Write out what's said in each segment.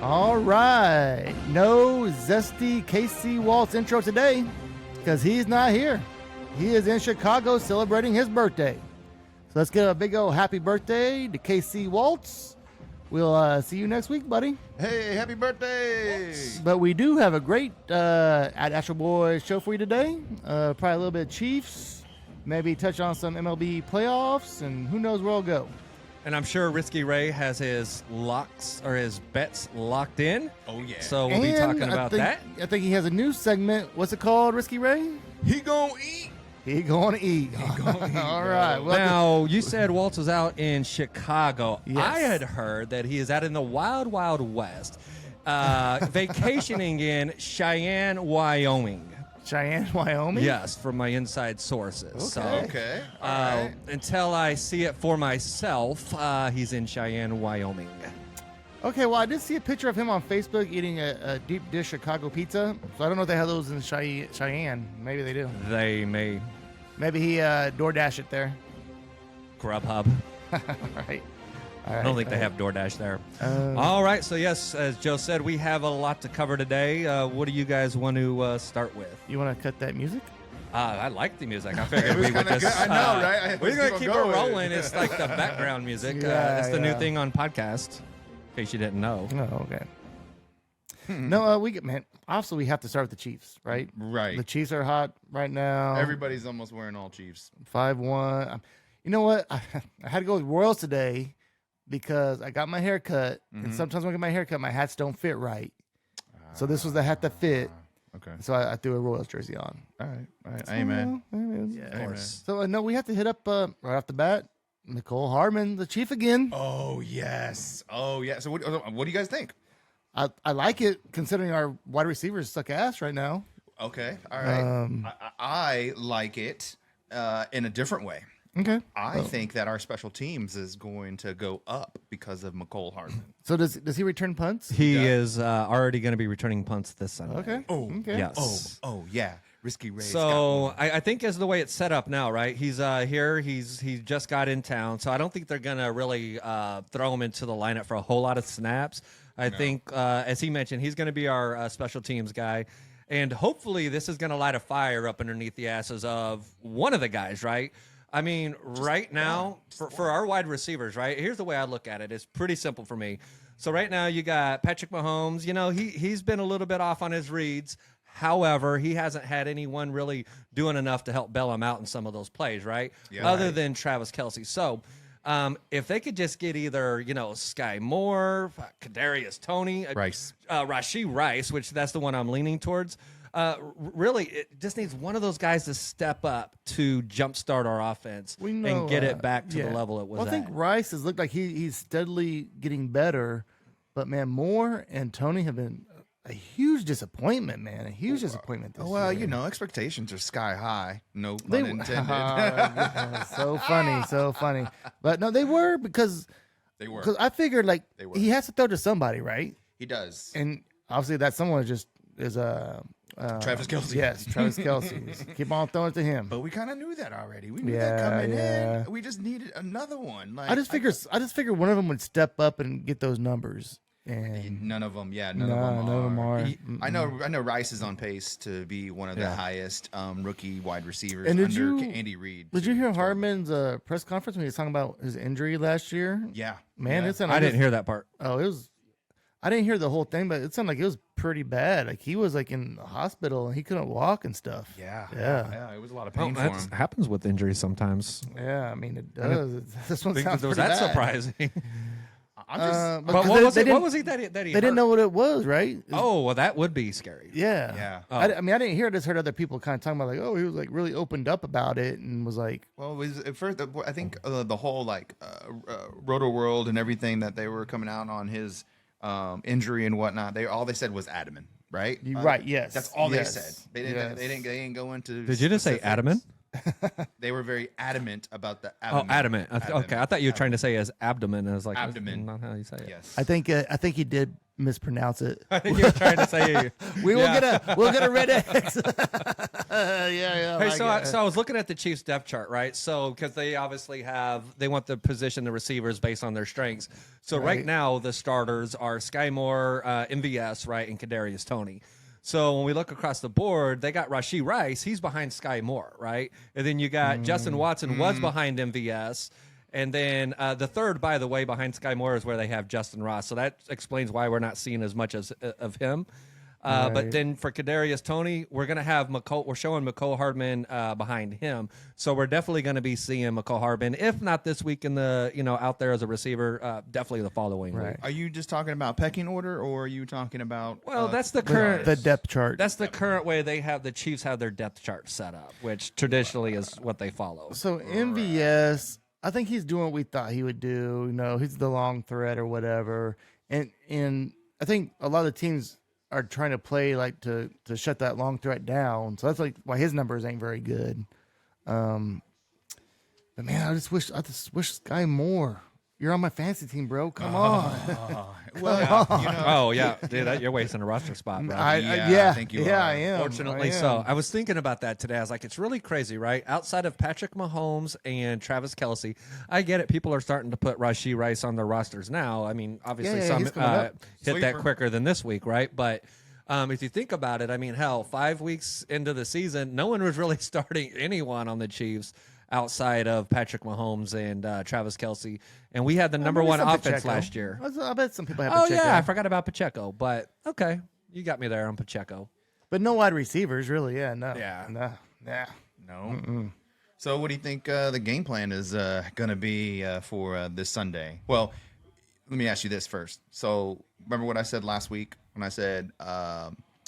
All right. No zesty KC Waltz intro today because he's not here. He is in Chicago celebrating his birthday. So let's get a big old happy birthday to KC Waltz. We'll see you next week, buddy. Hey, happy birthday! But we do have a great at Astra Boys show for you today. Probably a little bit of Chiefs, maybe touch on some MLB playoffs, and who knows where we'll go. And I'm sure Risky Ray has his locks or his bets locked in. Oh, yeah. So we'll be talking about that. I think he has a new segment. What's it called, Risky Ray? He gonna eat. He gonna eat. All right. Well, now, you said Waltz was out in Chicago. Yes. I had heard that he is out in the wild, wild west, vacationing in Cheyenne, Wyoming. Cheyenne, Wyoming? Yes, from my inside sources. Okay. All right. Until I see it for myself, he's in Cheyenne, Wyoming. Okay, well, I did see a picture of him on Facebook eating a deep dish Chicago pizza. So I don't know if they have those in Cheyenne. Maybe they do. They may. Maybe he DoorDash it there. Grubhub. All right. I don't think they have DoorDash there. All right. So, yes, as Joe said, we have a lot to cover today. What do you guys want to start with? You want to cut that music? I like the music. I figured we would just. Good. I know, right? We're going to keep it rolling. It's like the background music. It's the new thing on podcast, in case you didn't know. Oh, okay. No, obviously we have to start with the Chiefs, right? Right. The Chiefs are hot right now. Everybody's almost wearing all Chiefs. 5-1. You know what? I had to go with Royals today because I got my hair cut, and sometimes when I get my hair cut, my hats don't fit right. So this was the hat that fit. Okay. So I threw a Royals jersey on. All right. Amen. Yeah, Of course. So no, we have to hit up right off the bat, Nicole Hardman, the Chief again. Oh, yes. Oh, yeah. So what do you guys think? I like it considering our wide receivers suck ass right now. Okay. All right. I like it in a different way. Okay. I think that our special teams is going to go up because of McCole Hardman. So does he return punts? He is already going to be returning punts this Sunday. Okay. Oh, okay. Yes. Oh, yeah. Risky Ray. So I think as the way it's set up now, right? He's here. He just got in town, so I don't think they're gonna really throw him into the lineup for a whole lot of snaps. I think, as he mentioned, he's going to be our special teams guy, and hopefully this is going to light a fire up underneath the asses of one of the guys, right? I mean, right now for our wide receivers, right? Here's the way I look at it. It's pretty simple for me. So right now you got Patrick Mahomes. You know, he's been a little bit off on his reads. However, he hasn't had anyone really doing enough to help bail him out in some of those plays, right? Yeah, Other than Travis Kelce. So if they could just get either, Sky Moore, Kadarius Toney, Rice. Rashee Rice, which that's the one I'm leaning towards. Really, it just needs one of those guys to step up to jumpstart our offense and get it back to the level it was I think Rice has looked like he's steadily getting better, but man, Moore and Tony have been a huge disappointment, man. A huge disappointment this year. Expectations are sky high. No They pun intended. so funny. But no, they were because I figured They were. he has to throw to somebody, right? He does. And obviously that someone is Travis Kelce. Yes, Travis Kelce. Just keep on throwing it to him. But we kind of knew that already. We knew that coming in. We just needed another one. Like I just figured one of them would step up and get those numbers. And none of them. Yeah, none of them are. I know Rice is on pace to be one of the highest rookie wide receivers And under Andy Reid. Did you hear Hardman's press conference when he was talking about his injury last year? Yeah. Man, yeah. it sounded I didn't hear that part. Oh, it was. I didn't hear the whole thing, but it sounded like it was pretty bad. Like he was like in the hospital and he couldn't walk and stuff. Yeah. It was a lot of pain for him. Happens with injuries sometimes. Yeah, I mean it does. This one Was sounds pretty that bad. surprising? I'm just. But what was he that he They didn't know what it was, right? Oh, well, that would be scary. Yeah. Yeah. Oh. I mean, I didn't hear it. I just heard other people kind of talking about like, oh, he was like really opened up about it and was like, Well, it was at first. I think the whole Roto World and everything that they were coming out on his injury and whatnot. They said was adamant, right? right. Yes. That's all yes, they said. They didn't. yes. They didn't go into. Did you just say specifics. adamant? They were very adamant about the. Oh, adamant. Okay, I thought you were trying to say as abdomen. I was like, Abdomen. That's not how you say it. Yes. I think he did mispronounce it. I think you're trying to say. We'll get a red X. Yeah. Hey, so I was looking at the Chiefs depth chart, right? So because they obviously they want to position the receivers based on their strengths. So right now the starters are Sky Moore, MVS, right, and Kadarius Toney. So when we look across the board, they got Rashee Rice. He's behind Sky Moore, right? And then you got Justin Watson was behind MVS. And then the third, by the way, behind Sky Moore is where they have Justin Ross. So that explains why we're not seeing as much of him. But then for Kadarius Toney, we're going to have we're showing McCole Hardman behind him. So we're definitely going to be seeing McCole Hardman, if not this week out there as a receiver, definitely the following week. Are you just talking about pecking order, or are you talking about? Well, that's the current the depth chart. That's the current way the Chiefs have their depth chart set up, which traditionally is what they follow. So MVS, I think he's doing what we thought he would do. He's the long threat or whatever, and I think a lot of the teams are trying to play like to shut that long threat down. So that's like why his numbers ain't very good. But man, I just wish Sky Moore. You're on my fantasy team, bro. Come on. Oh yeah, dude, you're wasting a roster spot, bro. I think you are. I am. Fortunately, so I was thinking about that today. I was like, it's really crazy, right? Outside of Patrick Mahomes and Travis Kelce, I get it. People are starting to put Rashee Rice on their rosters now. I mean, obviously some he's coming up. hit that quicker than this week, right? But if you think about it, I mean, hell, 5 weeks into the season, no one was really starting anyone on the Chiefs outside of Patrick Mahomes and Travis Kelce. And we had the number one offense last year. I bet some people have Oh, Pacheco. yeah, I forgot about Pacheco. But, okay, you got me there on Pacheco. But no wide receivers, really. Yeah, no. Yeah. No. No. So what do you think the game plan is going to be for this Sunday? Well, let me ask you this first. So remember what I said last week when I said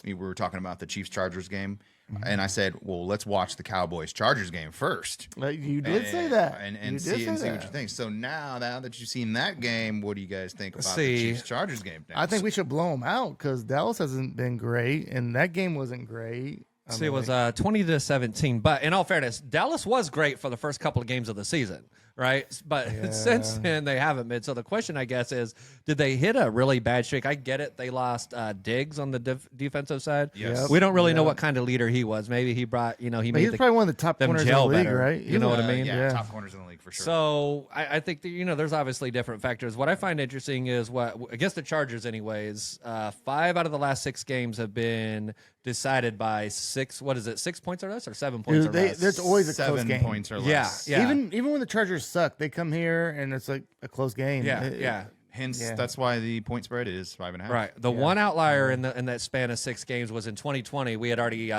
we were talking about the Chiefs-Chargers game? And I said, well, let's watch the Cowboys-Chargers game first. You did say that. And see what you think. So now that you've seen that game, what do you guys think about the Chiefs-Chargers game next? I think we should blow them out because Dallas hasn't been great, and that game wasn't great. It was 20-17. But in all fairness, Dallas was great for the first couple of games of the season, right? But since then, they haven't been. So the question, I guess, is did they hit a really bad streak? I get it. They lost Diggs on the defensive side. Yes. We don't really know what kind of leader he was. Maybe he brought, he But made he's probably one of the top them corners in the gel league, better. right? You know what I mean? Yeah, top corners in the league for sure. So I think that, there's obviously different factors. What I find interesting is against the Chargers, anyways, 5 out of the last 6 games have been decided by 6 points or less, or 7 points or less? There's always a 7 close game. points or less. Yeah. Even when the Chargers suck, they come here and it's like a close game. Yeah. Hence, that's why the point spread is 5.5. Right. The one outlier in that span of 6 games was in 2020. We had already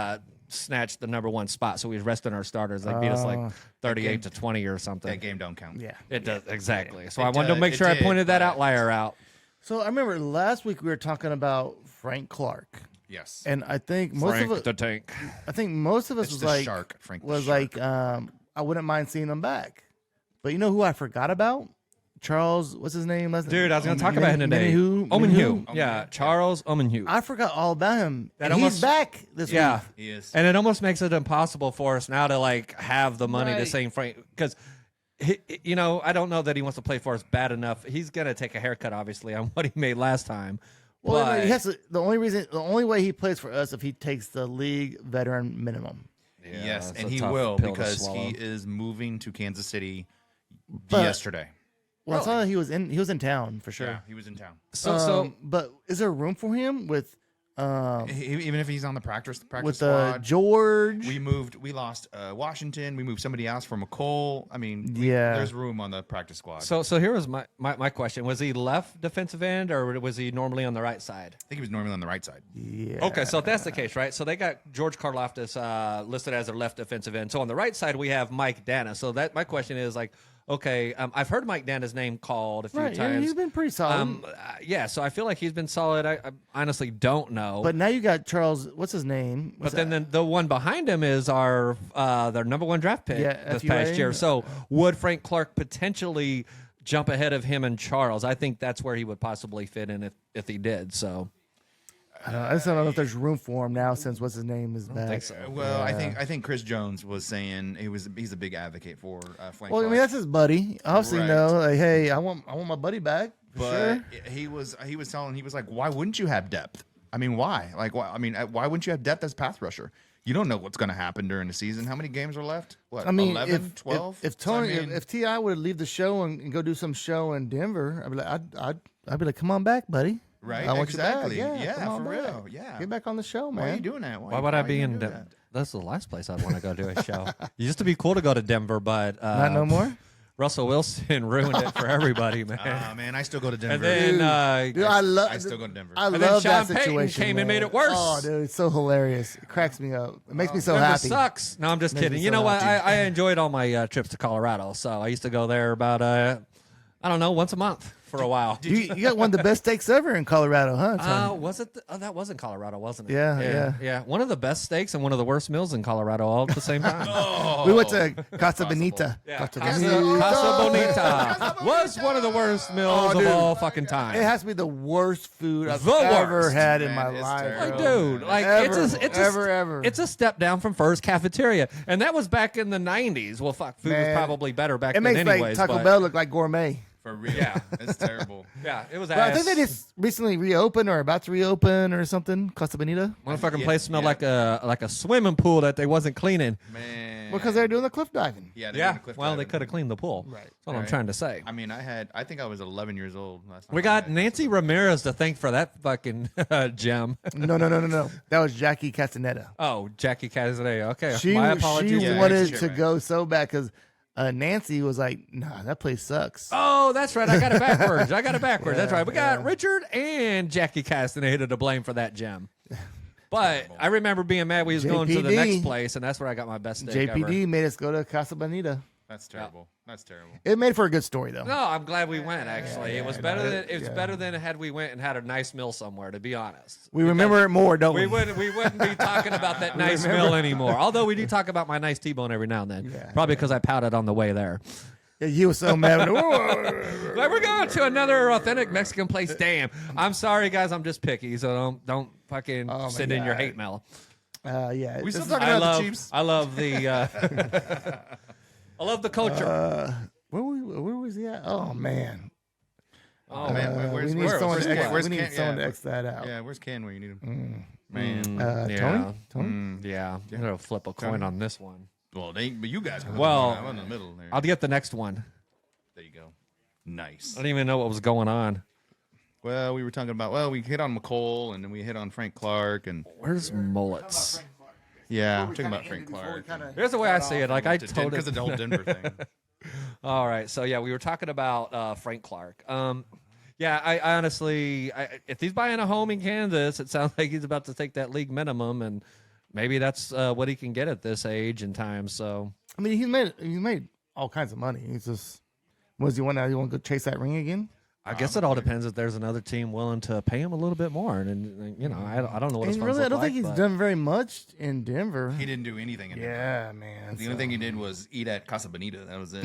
snatched the number 1 spot, so we was resting our starters. They beat us like 38-20 or something. That game don't count. Yeah. It does, exactly. So I wanted to make sure I pointed that outlier out. So I remember last week we were talking about Frank Clark. Yes. And I think most Frank of it, the Tank. I think most of us It's was the like shark, Frank the was shark. like I wouldn't mind seeing him back. But you know who I forgot about? Charles, what's his name? Dude, I was going to talk about him today. Omenhu. Yeah, Charles Omenhu. I forgot all about him. That And he's almost- back this Yeah. week. He is. And it almost makes it impossible for us now to have the money to Right. say Frank, because I don't know that he wants to play for us bad enough. He's gonna take a haircut, obviously, on what he made last time. Well, but, he has to, the only way he plays for us if he takes the league veteran minimum. Yes, it's and a he tough will pill to because swallow. he is moving to Kansas City But- yesterday. Well, I saw that he was in town for sure. Yeah, he was in town. But is there room for him with Even if he's on the practice with squad. George? We lost Washington. We moved somebody else for McCole. I mean, Yeah. there's room on the practice squad. So here was my question: was he left defensive end, or was he normally on the right side? I think he was normally on the right side. Yeah. Okay, so if that's the case, right? So they got George Karlaftis listed as their left defensive end. So on the right side we have Mike Dana. So that my question is okay, I've heard Mike Dana's name called a few Right, yeah, times. he's been pretty solid. Yeah, so I feel like he's been solid. I honestly don't know. But now you got Charles. What's his name? But then the one behind him is their number 1 draft pick this past FUA. year. So would Frank Clark potentially jump ahead of him and Charles? I think that's where he would possibly fit in if he did. So I just don't know if there's room for him now since what's his name is back. think so. Well, I think Chris Jones was saying he's a big advocate for Frank. Well, I mean that's his buddy. Obviously, Right. like, hey, I want my buddy back. For but sure. he was like, why wouldn't you have depth? I mean, why? Like, why? I mean, why wouldn't you have depth as pass rusher? You don't know what's going to happen during the season. How many games are left? What? I mean, 11, 12? if Tony, I mean, if Ti would leave the show and go do some show in Denver, I'd be like, I'd be like, come on back, buddy. right? I want you back. Exactly. Yeah, come for on real. back. Yeah. Get back on the show, man. Why are you doing that? Why would I be you in do Denver? that? That's the last place I'd want to go do a show. It used to be cool to go to Denver, but Not no more. Russell Wilson ruined it for everybody, man. Man, I still go to Denver. and then, Dude, I love. I still go to Denver. I And then love that Sean Payton situation. came and man. made it worse. Oh, dude, it's so hilarious. It cracks me up. It makes me so Denver happy. sucks. No, I'm just Makes me kidding. You so know what? happy. I enjoyed all my trips to Colorado, so I used to go there about I don't know, once a month for a while. You got one of the best steaks ever in Colorado, huh? Tony? Was it? That was in Colorado, wasn't it? Yeah. One of the best steaks and one of the worst meals in Colorado all at the same time. We went to Casa Bonita. Casa Bonita. Bonita was one of the worst meals of dude. all fucking time. It has to be the worst food I've The ever worst. had in Man, my it's life. terrible. Like, bro. dude, like Ever, it's ever. a step down from Furr's Cafeteria, and that was back in the '90s. Well, fuck, food Man, was probably better back It then, makes anyways. like Taco but, Bell look like gourmet. For real. Yeah. It's terrible. Yeah, it was. But I think they just recently reopened or about to reopen or something. Casa Bonita. Motherfucking Yeah, place smelled yeah. like a swimming pool that they wasn't cleaning. Man. Because they're doing the cliff diving. Yeah. Yeah, Cliff well, they diving. could have cleaned the pool. Right. That's what I'm Right. trying to say. I mean, I think I was 11 years old last time. We I got had- Nancy Ramirez to thank for that fucking gem. No. That was Jackie Castaneda. Oh, Jackie Castaneda. Okay, She my apologies. She Yeah, wanted shit, to right. go so bad because Nancy was like, "Nah, that place sucks." Oh, that's right. I got it backwards. That's right. We got Richard and Jackie Castaneda to blame for that gem. But I remember being mad we was going to the JPD. next place, and that's where I got my best steak JPD ever. made us go to Casa Bonita. That's terrible. That's terrible. It made for a good story though. No, I'm glad we went. Actually, it was better than yeah. better than had we went and had a nice meal somewhere. To be honest, We remember it more, don't we? we wouldn't be talking about that nice meal anymore. Although we do talk about my nice T-bone every now and then. Yeah, Probably because I pouted on the way there. Yeah, he was so mad. Like, we're going to another authentic Mexican place. Damn. I'm sorry, guys. I'm just picky, so don't fucking Oh, my send in your God. hate mail. Yeah, We this still is- talking about the Chiefs? I love the I love the culture. where was he at? Oh man, Oh man, we need someone to Ken? X that out. Yeah, where's Ken when you need him? Man. yeah. Tony. Yeah. I'm gonna flip a coin on this one. Well, but you guys. Well, I'm in the middle there. I'll get the next one. There you go. Nice. I don't even know what was going on. Well, we were talking about. Well, we hit on McCole, and then we hit on Frank Clark, and Where's mullets? yeah, I'm talking about Frank Clark. Here's the way I see it. Like I told Because it. of the whole Denver thing. All right, so yeah, we were talking about Frank Clark. Yeah, I honestly, if he's buying a home in Kansas, it sounds like he's about to take that league minimum, and maybe that's what he can get at this age and time. So I mean, he's made all kinds of money. He's just, what does he want now? You want to go chase that ring again? I guess it all depends if there's another team willing to pay him a little bit more, and you know, I don't know what his And funds really, I look don't like, think he's but- done very much in Denver. He didn't do anything in Denver. Yeah, man. The only thing he did was eat at Casa Bonita. That was it.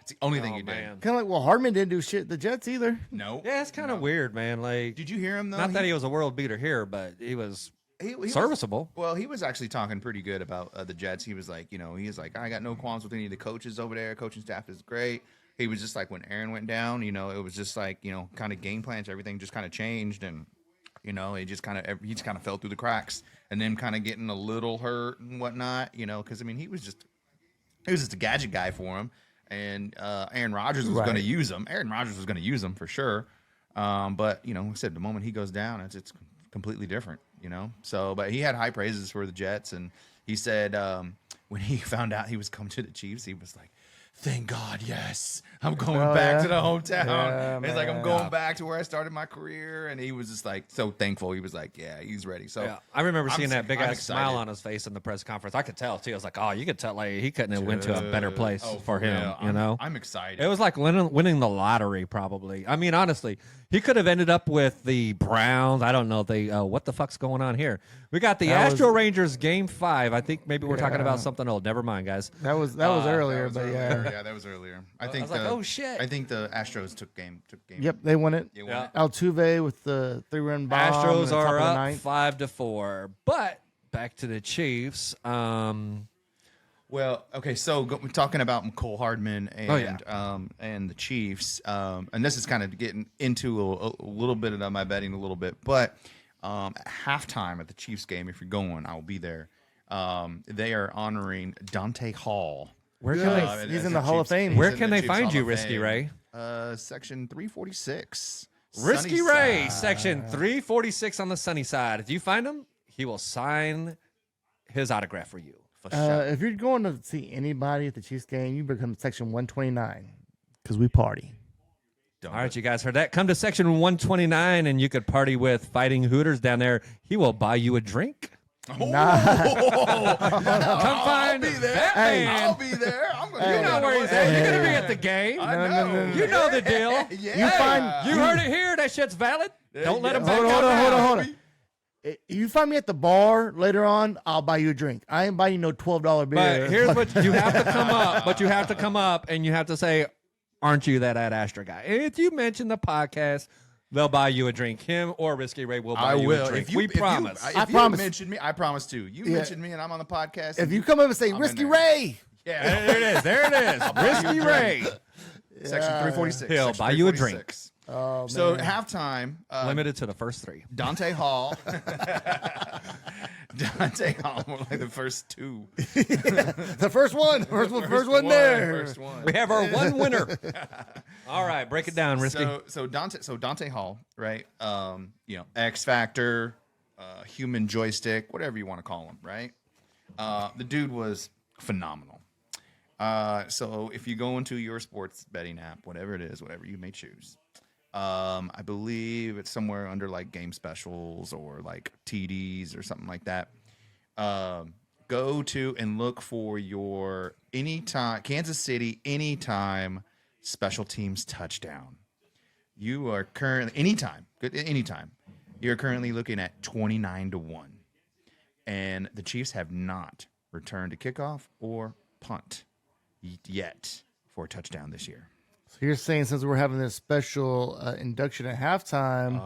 It's the only thing he did. man. Kind of like, well, Hardman didn't do shit the Jets either. No. Yeah, it's kind of weird, man. Like, Did you hear him though? not that he was a world beater here, but he was he was- serviceable. Well, he was actually talking pretty good about the Jets. He was like, I got no qualms with any of the coaches over there. Coaching staff is great. He was just like, when Aaron went down, it was just like, kind of game plans, everything just kind of changed, and he just kind of fell through the cracks, and then kind of getting a little hurt and whatnot, because I mean he was just a gadget guy for him, and Aaron Rodgers was going to use him. Aaron Rodgers was going to use him for sure, but like I said, the moment he goes down, it's completely different, So, but he had high praises for the Jets, and he said when he found out he was coming to the Chiefs, he was like, thank God, yes. I'm going back to the hometown. Yeah, He's like, I'm man. going back to where I started my career. And he was just like so thankful. He was like, yeah, he's ready. So Yeah, I remember seeing that big I'm ass smile excited. on his face in the press conference. I could tell too. I was like, oh, you could tell like he couldn't have went to a better place for him. yeah, I'm excited. It was like winning the lottery, probably. I mean, honestly, he could have ended up with the Browns. I don't know if they. What the fuck's going on here? We got the That was- Astro Rangers Game 5. I think maybe we're talking about something old. Never mind, guys. That was earlier, but yeah. earlier. Yeah, that was earlier. I think. was like, oh, shit. I think the Astros took game. Yep, they won it. They won it. Altuve with the 3-run bomb. in Astros the top are of the up ninth. 5-4. But back to the Chiefs. Well, okay, so we're talking about Cole Hardman and Oh, and the Chiefs, and this is kind of getting into a little bit of my betting a little bit, but at halftime at the Chiefs game, if you're going, I will be there. They are honoring Dante Hall. Where can Yes, they, he's as in the the Hall of Chiefs- Fame. he's where in can the they Chiefs find Hall you, of Risky Fame. Ray? Section 346. Risky Sunny Ray, side. section 346 on the sunny side. If you find him, he will sign his autograph for you. For sure. If you're going to see anybody at the Chiefs game, you become section 129 because we party. Don't All right, you guys heard that. Come to section 129 and you could party with Fighting Hooters down there. He will buy you a drink. Oh, Come I'll find be there. that Hey. man. I'll be there. I'm gonna You know where he's at. You're going to be at the game. I No, know. no, no, no. You know the deal. Yeah. You find- You heard it here. That shit's valid. Don't let him back Hold out on, now. hold on. If you find me at the bar later on, I'll buy you a drink. I ain't buying you no $12 beer. But here's what you have to come up. But you have to come up and you have to say, "Aren't you that Astra guy?" And if you mention the podcast, they'll buy you a drink. Him or Risky Ray will buy I you will. a drink. If you, We if you- promise. if I you promise. mention me, I promise too. You Yeah. mention me and I'm on the podcast. if you come up and say I'm in Risky there. Ray, yeah, There it is. There it is. Risky Ray. section 346. He'll section buy you a 346. oh, So man. halftime, Limited to the first three. Dante Hall. Dante Hall, more like the first two. the first one, first one there. First one. We have our one winner. All right, break it down, Risky. So Dante Hall, right? X Factor, human joystick, whatever you want to call him, right? The dude was phenomenal. So if you go into your sports betting app, whatever it is, whatever you may choose, I believe it's somewhere under like game specials or like TDs or something like that. Go to and look for your anytime Kansas City anytime special teams touchdown. You are currently anytime you're currently looking at 29-1, and the Chiefs have not returned a kickoff or punt yet for a touchdown this year. So you're saying since we're having this special induction at halftime,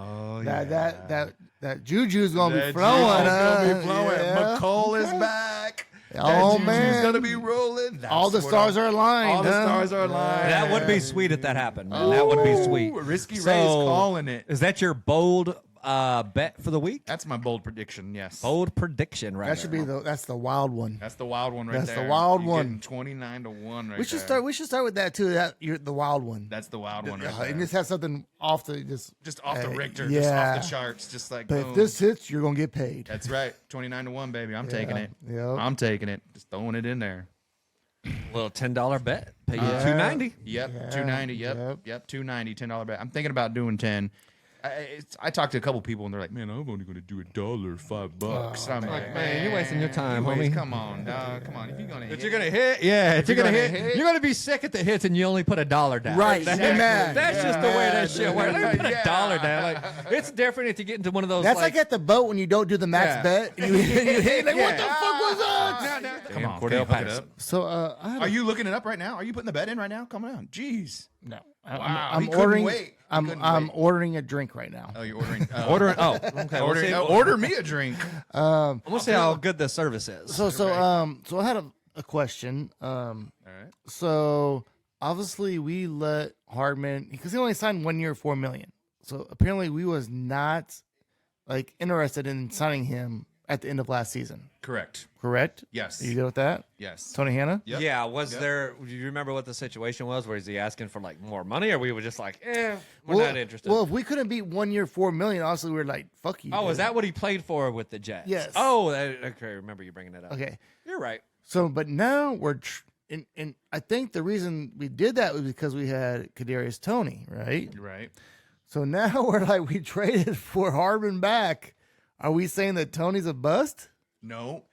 that Juju's gonna be flowing. Yeah. McCall is back. Oh, That man. Juju's gonna be rolling. That's All the what stars are aligned. All the huh? stars are aligned. That would be sweet if that happened. Man. That would be sweet. Risky So, Ray's calling it. Is that your bold bet for the week? That's my bold prediction. Yes. Bold prediction, right? That should be that's the wild one. That's the wild one right That's there. the wild You're one. getting 29-1 right We should there. start. We should start with that too. You're the wild one. That's the wild one right And there. just have something off the Just off the Richter, yeah. just off the charts, just like But boom. if this hits, you're gonna get paid. That's right. 29-1, baby. I'm taking it. Yep. I'm taking it. Just throwing it in there. little $10 bet. Pay you $2.90. Yep, Yeah, 290. Yep, 290. $10 bet. I'm thinking about doing 10. I talked to a couple people and they're like, "Man, I'm only going to do $1, $5." I'm like, Man, you're wasting your time, you homie. Come on, dog. Come on. If you're going to If you're gonna hit, yeah. If you're gonna hit, you're gonna be sick at the hits, and you only put $1 down. Right, That's, you're mad. that's just the way that shit works. Let me put Yeah. $1 down. Like it's different if you get into one of those. That's like at the boat when you don't do the max Yeah. bet. And you hit like, what the fuck was that? Come on, Cordell can you hook it Patterson. up? So I have Are you looking it up right now? Are you putting the bet in right now? Come on. Jeez. no. Wow, I'm he couldn't ordering. wait. He I'm couldn't wait. ordering a drink right now. Oh, you're ordering. Order. Oh, okay. Order me a drink. We'll see how good the service is. So I had a question. All right. So obviously we let Hardman because he only signed 1 year, $4 million. So apparently we was not like interested in signing him at the end of last season. Correct. Correct? Yes. Are you good with that, Yes. Tony Hanna? Yep. Yeah, was Yep. there? Do you remember what the situation was? Where is he asking for like more money, or we were just like, we're Well, not interested? Well, if we couldn't beat 1 year, $4 million, honestly, we were like, fuck you. oh, dude. is that what he played for with the Jets? Yes. Oh, okay. Remember you bringing it up? Okay. You're right. So, but now we're, and I think the reason we did that was because we had Kadarius Toney, right? Right. So now we're like, we traded for Hardman back. Are we saying that Tony's a bust? No.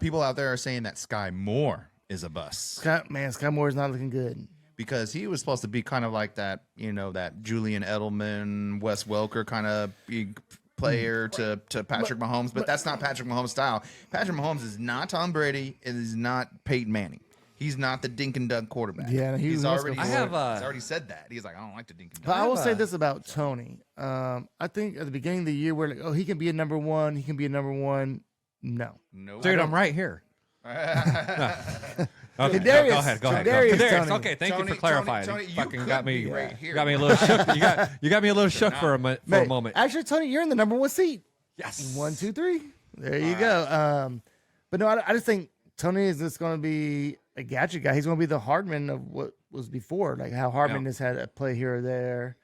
People out there are saying that Sky Moore is a bust Sky Moore's not looking good. because he was supposed to be kind of like that, that Julian Edelman, Wes Welker kind of big player to Patrick Mahomes, but that's not Patrick Mahomes' style. Patrick Mahomes is not Tom Brady. It is not Peyton Manning. He's not the dink and dunk quarterback. Yeah, he's already. I have, he's already said that. He's like, I don't like the dink and But dunk. I will say this about Tony. I think at the beginning of the year, we're like, oh, he can be a number one. He can be a number one. No. No, Dude, I'm right here. Okay, Kadarius. go ahead. Kadarius, Kadarius, Tony. okay, thank you for clarifying. Tony, you fucking could got me, be right here. got me a little shook. You got me a little shook for a Mate, moment. Actually, Tony, you're in the number one seat. Yes. 1, 2, 3. There you go. But no, I just think Tony is just going to be a gadget guy. He's going to be the Hardman of what was before, like how Hardman has had a play here or there.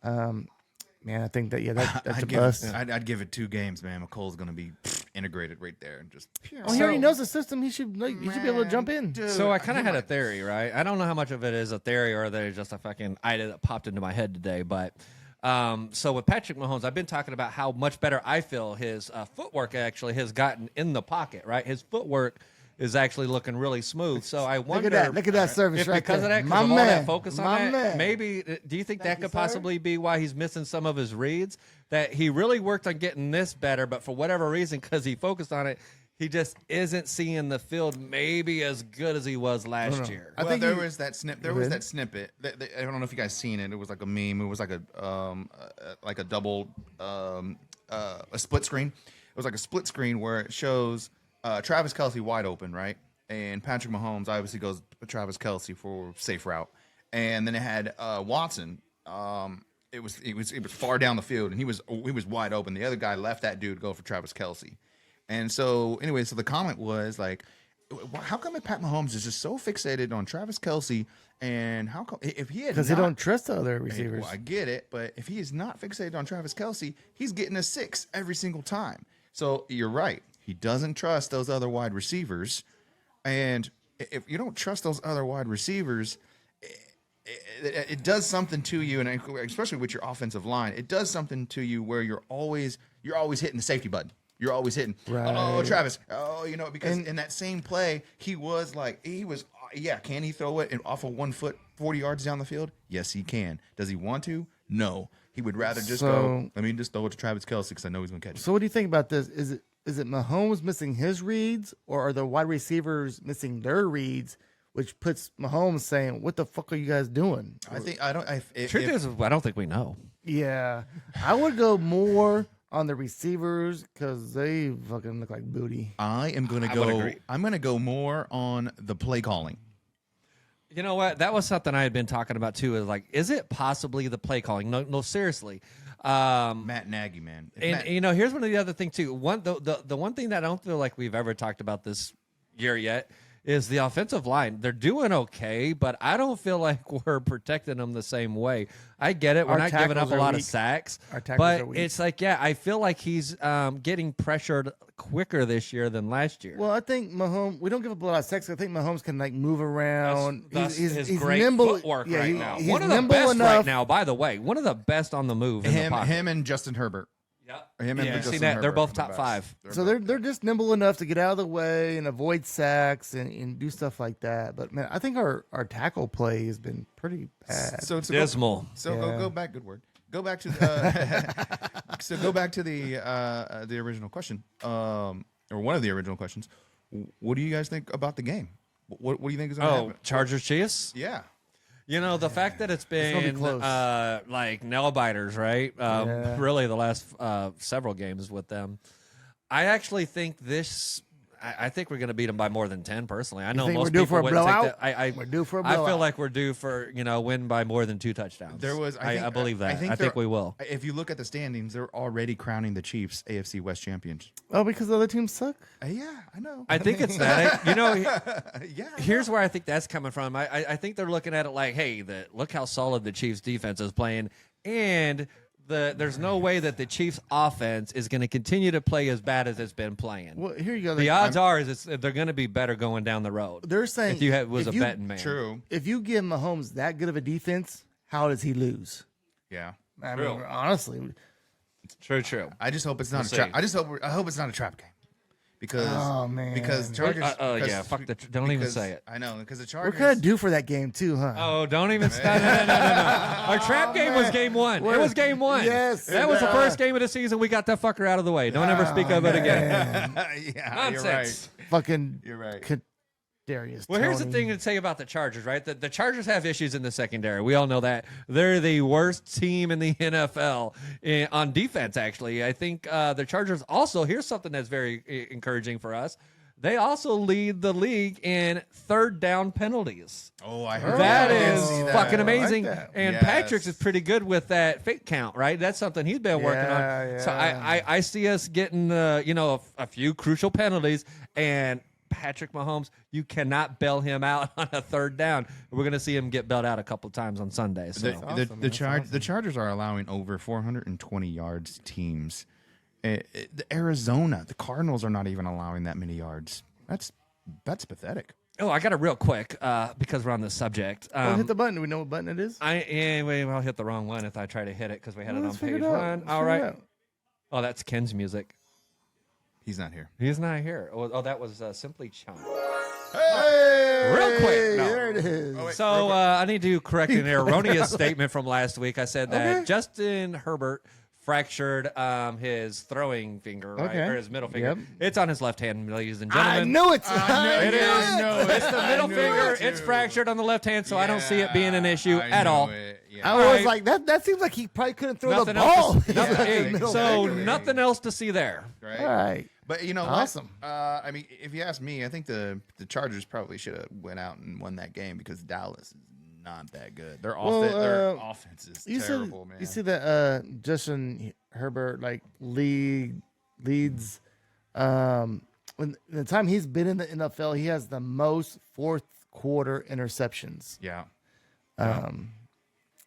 Man, I think that that's a bust. I'd give it 2 games, man. McColl's going to be integrated right there and just. Well, he already knows the system. He should be able to jump in. Dude, So I kind of had a theory, right? I don't know how much of it is a theory or that it's just a fucking idea that popped into my head today. But so with Patrick Mahomes, I've been talking about how much better I feel his footwork actually has gotten in the pocket, right? His footwork is actually looking really smooth. So I wonder. Look at that service if right because there. of that, because My of all man. that focus on My that, man. maybe do you think that Thank you, could sir. possibly be why he's missing some of his reads? That he really worked on getting this better, but for whatever reason, because he focused on it, he just isn't seeing the field maybe as good as he was last year. I think there was that snip. There was ahead. that snippet. I don't know if you guys seen it. It was like a meme. It was like a double a split screen. It was like a split screen where it shows Travis Kelce wide open, right? And Patrick Mahomes obviously goes Travis Kelce for safe route, and then it had Watson. It was far down the field, and he was wide open. The other guy left that dude go for Travis Kelce, and so anyway, so the comment was like, how come Pat Mahomes is just so fixated on Travis Kelce, and how come if he had Because they don't trust the other receivers. well, I get it, but if he is not fixated on Travis Kelce, he's getting a 6 every single time. So you're right, he doesn't trust those other wide receivers. And if you don't trust those other wide receivers, it does something to you, and especially with your offensive line, it does something to you where you're always hitting the safety button. You're always hitting, oh, Travis, because in that same play, can he throw it off of 1 foot 40 yards down the field? Yes, he can. Does he want to? No. He would rather just go, let me just throw it to Travis Kelce because I know he's going to catch it. So what do you think about this? Is it Mahomes missing his reads, or are the wide receivers missing their reads, which puts Mahomes saying, "What the fuck are you guys doing?" Truth is, I don't think we know. Yeah, I would go more on the receivers because they fucking look like booty. I'm going to go more on the play calling. You know what? That was something I had been talking about too. Is it possibly the play calling? No, seriously. Matt Nagy, man. Here's one of the other things too. The one thing that I don't feel like we've ever talked about this year yet is the offensive line. They're doing okay, but I don't feel like we're protecting them the same way. I get it. We're not giving up a lot of sacks, but it's like, I feel like he's getting pressured quicker this year than last year. Well, I think Mahomes. We don't give up a lot of sacks. I think Mahomes can move around. That's he's his great nimble. footwork Yeah, right now. he's One of the nimble best enough. right now, by the way. One of the best on the move. Him and Justin Herbert. Him and Justin Herbert. They're both top 5. So they're just nimble enough to get out of the way and avoid sacks and do stuff like that. But man, I think our tackle play has been pretty bad. So dismal. Go back. Good word. Go back to the go back to the original question, or one of the original questions. What do you guys think about the game? What do you think is going to happen? Chargers Chiefs? Yeah. The fact that it's gonna be been close. like nail biters, right? Really, the last several games with them. I actually think I think we're going to beat them by more than 10. Personally, I know think most we're due people for a wouldn't take blowout? that. We're due for a I feel blowout. like we're due for win by more than 2 touchdowns. I believe that. I think we will. If you look at the standings, they're already crowning the Chiefs AFC West champions. Oh, because the other teams suck? Yeah, I know. I think it's that. Yeah. Here's where I think that's coming from. I think they're looking at it like, hey, look how solid the Chiefs defense is playing, and there's no way that the Chiefs offense is going to continue to play as bad as it's been playing. Well, here you go. The odds are they're going to be better going down the road. They're saying if you was a betting man. True. If you give Mahomes that good of a defense, how does he lose? Yeah. I mean, honestly. True. I just hope it's not a trap. I hope it's not a trap game. Because Chargers. Fuck that. Don't even say it. I know, because the We're Chargers. kind of due for that game, too, huh? Oh, don't even start. No. Our trap game was game 1. It was game 1. Yes. That was the first game of the season. We got that fucker out of the way. Don't ever speak of it again. Yeah, Nonsense. you're right. Fucking. You're right. Kadarius Well, here's the Toney. thing to say about the Chargers, right? The Chargers have issues in the secondary. We all know that. They're the worst team in the NFL on defense, actually. I think the Chargers also, here's something that's very encouraging for us. They also lead the league in third down penalties. Oh, I heard That I did is see that. fucking I like amazing. that. And Yes. Patrick's is pretty good with that fake count, right? That's something he's been working on. Yeah, So yeah. I see us getting, a few crucial penalties. And Patrick Mahomes, you cannot bail him out on a third down. We're going to see him get bailed out a couple times on Sunday. So. The, awesome, the, man. the, That's Char- awesome. the Chargers are allowing over 420 yards teams. The Arizona, the Cardinals are not even allowing that many yards. That's pathetic. Oh, I got it real quick because we're on this subject. Hit the button. Do we know what button it is? I'll hit the wrong one if I try to hit it because we had Well, it on let's figure page it out. one. Let's All figure it right. out. Oh, that's Ken's music. He's not here. He's not here. Oh, that was Simply Chime. Hey, Real quick, no. There it is. Oh, wait. So I need to correct an erroneous statement from last week. I said that Okay. Justin Herbert fractured his throwing finger, right, Okay. or his middle finger. Yep. It's on his left hand, ladies and I gentlemen. knew it. It is. I know it. It's the middle I knew finger. it, It's too. fractured on the left hand, so I don't see it being an issue I at know all. it. Yeah. I was Right. like, that seems like he probably couldn't throw Nothing the ball. else. To, nothing, Yeah, hey, middle so finger. nothing else to see there. Right? All right. But you know Awesome. what? I mean, if you ask me, I think the Chargers probably should have went out and won that game because Dallas is not that good. Their offense is terrible, man. You see that Justin Herbert leads when the time he's been in the NFL, he has the most fourth quarter interceptions. Yeah.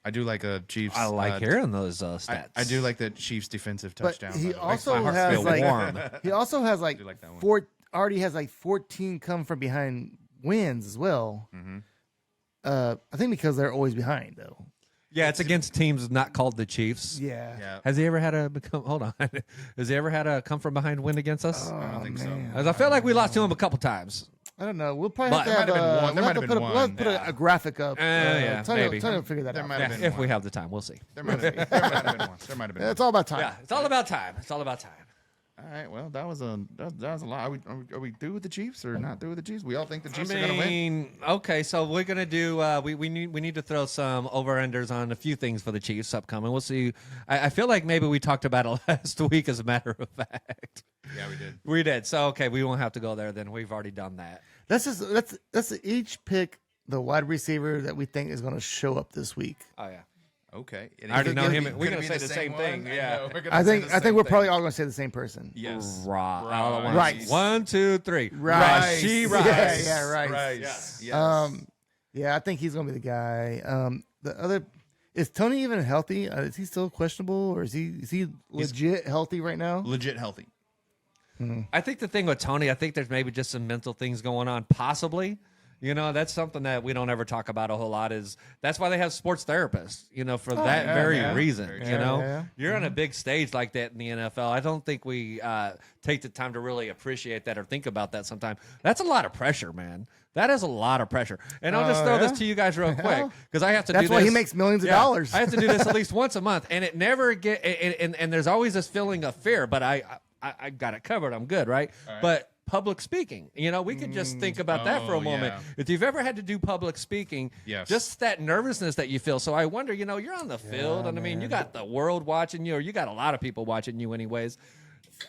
I do like a Chiefs. I like hearing those stats. I do like the Chiefs defensive But touchdown. he by the way. also my heart has feel like warm. he also has like, do like that one. already has like 14 come from behind wins as well. Mhm. I think because they're always behind though. Yeah, it's against teams not called the Chiefs. Yeah. Yeah. Has he ever had a become? Hold on. Has he ever had a come from behind win against us? I don't think so. As I feel like we lost to him a couple times. I don't know. We'll probably But- have to There might have been one. There we'll might have to have put, been we'll have to one. put Yeah. a graphic up. Yeah, maybe. Try to figure that There out. might have been If we one. have the time, we'll see. There might have been one. There might have been Yeah, it's one. all about time. Yeah, it's all about time. It's all about time. All right. Well, that was a lot. Are we through with the Chiefs or not through with the Chiefs? We all think the I Chiefs are going to win. mean, okay, so we're gonna do. We need to throw some over-unders on a few things for the Chiefs upcoming. We'll see. I feel like maybe we talked about it last week. As a matter of fact, Yeah, we did. we did. So okay, we won't have to go there. Then we've already done that. Let's each pick the wide receiver that we think is going to show up this week. Oh yeah. Okay. I already know him. We're Gonna gonna be say the same one? thing, I yeah. know, we're gonna I say think the I think we're same probably thing. all going to say the same person. Yes. Right. 1, 2, 3. Rice. Rashee Rice. Yeah, Rice. Rice. Yes. Yeah, I think he's going to be the guy. The other is Tony even healthy? Is he still questionable, or is he legit healthy right now? Legit healthy. I think the thing with Tony, I think there's maybe just some mental things going on, possibly. You know, that's something that we don't ever talk about a whole lot. Is that's why they have sports therapists. You know, for that yeah, very yeah. reason. Very You true. know, Yeah. you're on a big stage like that in the NFL. I don't think we take the time to really appreciate that or think about that. Sometimes that's a lot of pressure, man. That is a lot of pressure. And I'll just throw yeah? this to you guys real quick because I have to. That's do why this. he makes millions of dollars. I have to do this at least once a month, and it never get. And there's always this feeling of fear, but I got it covered. I'm good, right? But public speaking, you know, we could just think about that for a Oh, moment. yeah. If you've ever had to do public speaking, Yes. just that nervousness that you feel. So I wonder, you know, you're on the field, and I mean, you got the world watching you, or you got a lot of people watching you, anyways.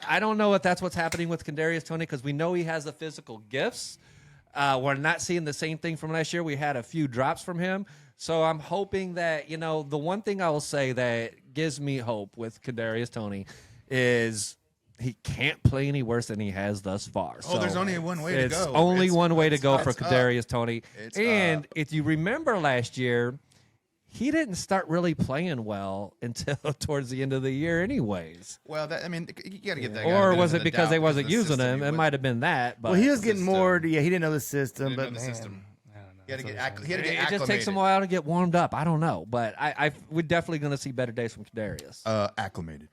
I don't know if that's what's happening with Kadarius Toney because we know he has the physical gifts. We're not seeing the same thing from last year. We had a few drops from him. So I'm hoping that, you know, the one thing I will say that gives me hope with Kadarius Toney is he can't play any worse than he has thus far. Oh, there's only one way to it's go. only It's- one way to go for it's up. Kadarius Toney. It's And up. if you remember last year, he didn't start really playing well until towards the end of the year anyways. Well, I mean, you got to get that. guy a Or bit was of it the because doubt they because wasn't the using system him? he It would- might have been that. But Well, he was getting system. more. Yeah, he didn't know the system, Didn't but know the man, system. I don't know. He had to get it acclimated. just takes him a while to get warmed up. I don't know, but we're definitely going to see better days from Kadarius. Acclimated.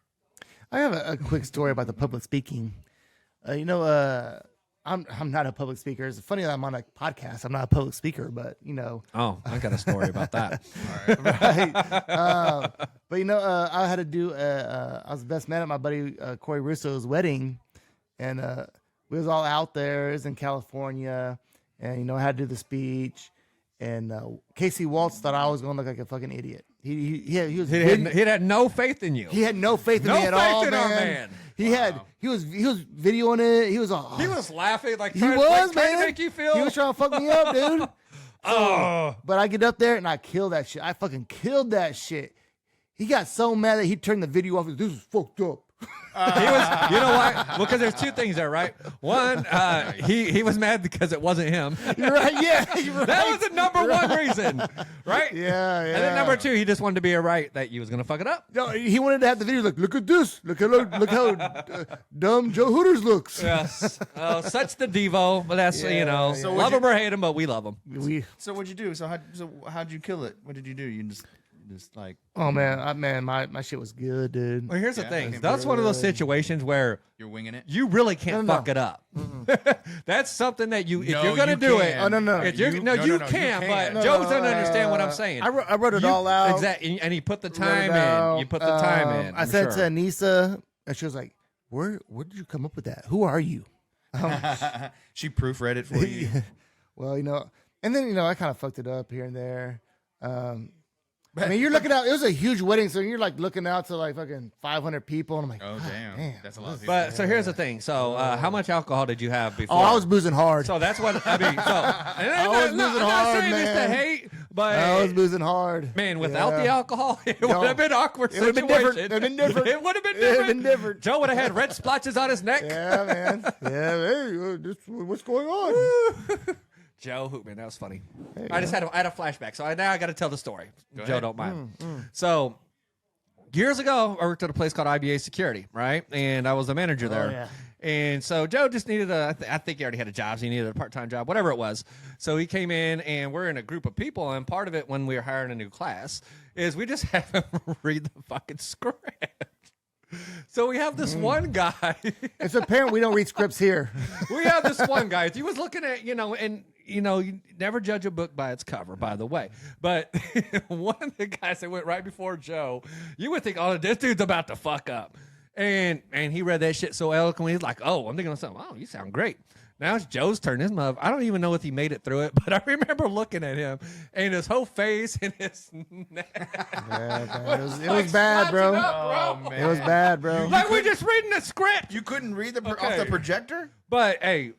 I have a quick story about the public speaking. I'm not a public speaker. It's funny that I'm on a podcast. I'm not a public speaker, but Oh, I got a story about that. right. But I had to do. I was best man at my buddy Corey Russo's wedding, and we was all out there. It was in California, and I had to do the speech. And Casey Waltz thought I was going to look like a fucking idiot. He had no faith in you. He had no faith in No me at faith all, in our man. man. He was videoing it. He was laughing like he trying, was, trying to man. make you feel. He was trying to fuck me up, dude. But I get up there and I kill that shit. I fucking killed that shit. He got so mad that he turned the video off. This is fucked up. He was, you know why? Well, because there's two things there, right? One, he was mad because it wasn't him. You're right. Yeah, you're right. That was the number one reason, right? Yeah. And then number two, he just wanted to be right that you was gonna fuck it up. No, he wanted to have the video like, look at this. Look how dumb Joe Hooters looks. Yes. Such the Devo, but that's Yeah, So love him or hate him, but we love him. So what'd you do? So how'd you kill it? What did you do? You just like. Oh man, my shit was good, dude. Well, here's the thing. okay. That's one of those situations where You're winging it. you really can't No. fuck it up. That's something that if No, you're gonna you do can. it. Oh, no. If you're, You- no, no, you no, you can, can. but Joe doesn't understand what I'm saying. I wrote it all out. Exactly, and he put the Wrote time it out. in. You put the time in. I I'm said sure. to Anissa, and she was like, "Where did you come up with that? Who are you?" She proofread it for you. Well, and then I kind of fucked it up here and there. I mean, you're looking out. It was a huge wedding, so you're like looking out to like fucking 500 people, and I'm like, Oh damn. damn. That's a lot of people. But so here's the thing. So how much alcohol did you have before? Oh, I was boozing hard. So that's what I mean. So and I was I'm not losing hard, saying this to man. hate, but I was boozing hard. man, without Yeah. the alcohol, it would have been awkward. It would've been different. situation. It would've been different. It would have been It would've different. been different. Joe would have had red splotches on his neck. Yeah, man. Yeah, hey, what's going on? Joe Hoopman, that was funny. I had a flashback, so now I got to tell the story. Joe, ahead. don't mind. So years ago, I worked at a place called IBA Security, right? And I was the manager there. yeah. And so Joe just needed I think he already had a job, so he needed a part-time job, whatever it was. So he came in, and we're in a group of people, and part of it when we were hiring a new class is we just have him read the fucking script. So we have this one guy. It's apparent we don't read scripts here. We have this one guy. He was looking at, and you never judge a book by its cover, by the way. But one of the guys that went right before Joe, you would think, oh, this dude's about to fuck up. And he read that shit so eloquently. He's like, oh, I'm thinking of something. Oh, you sound great. Now it's Joe's turn. His mother. I don't even know if he made it through it, but I remember looking at him and his whole face and his neck. Yeah, it was bad, bro. Oh man. It was bad, bro. Like we're just reading the script. You couldn't read the off Okay. the projector? But hey,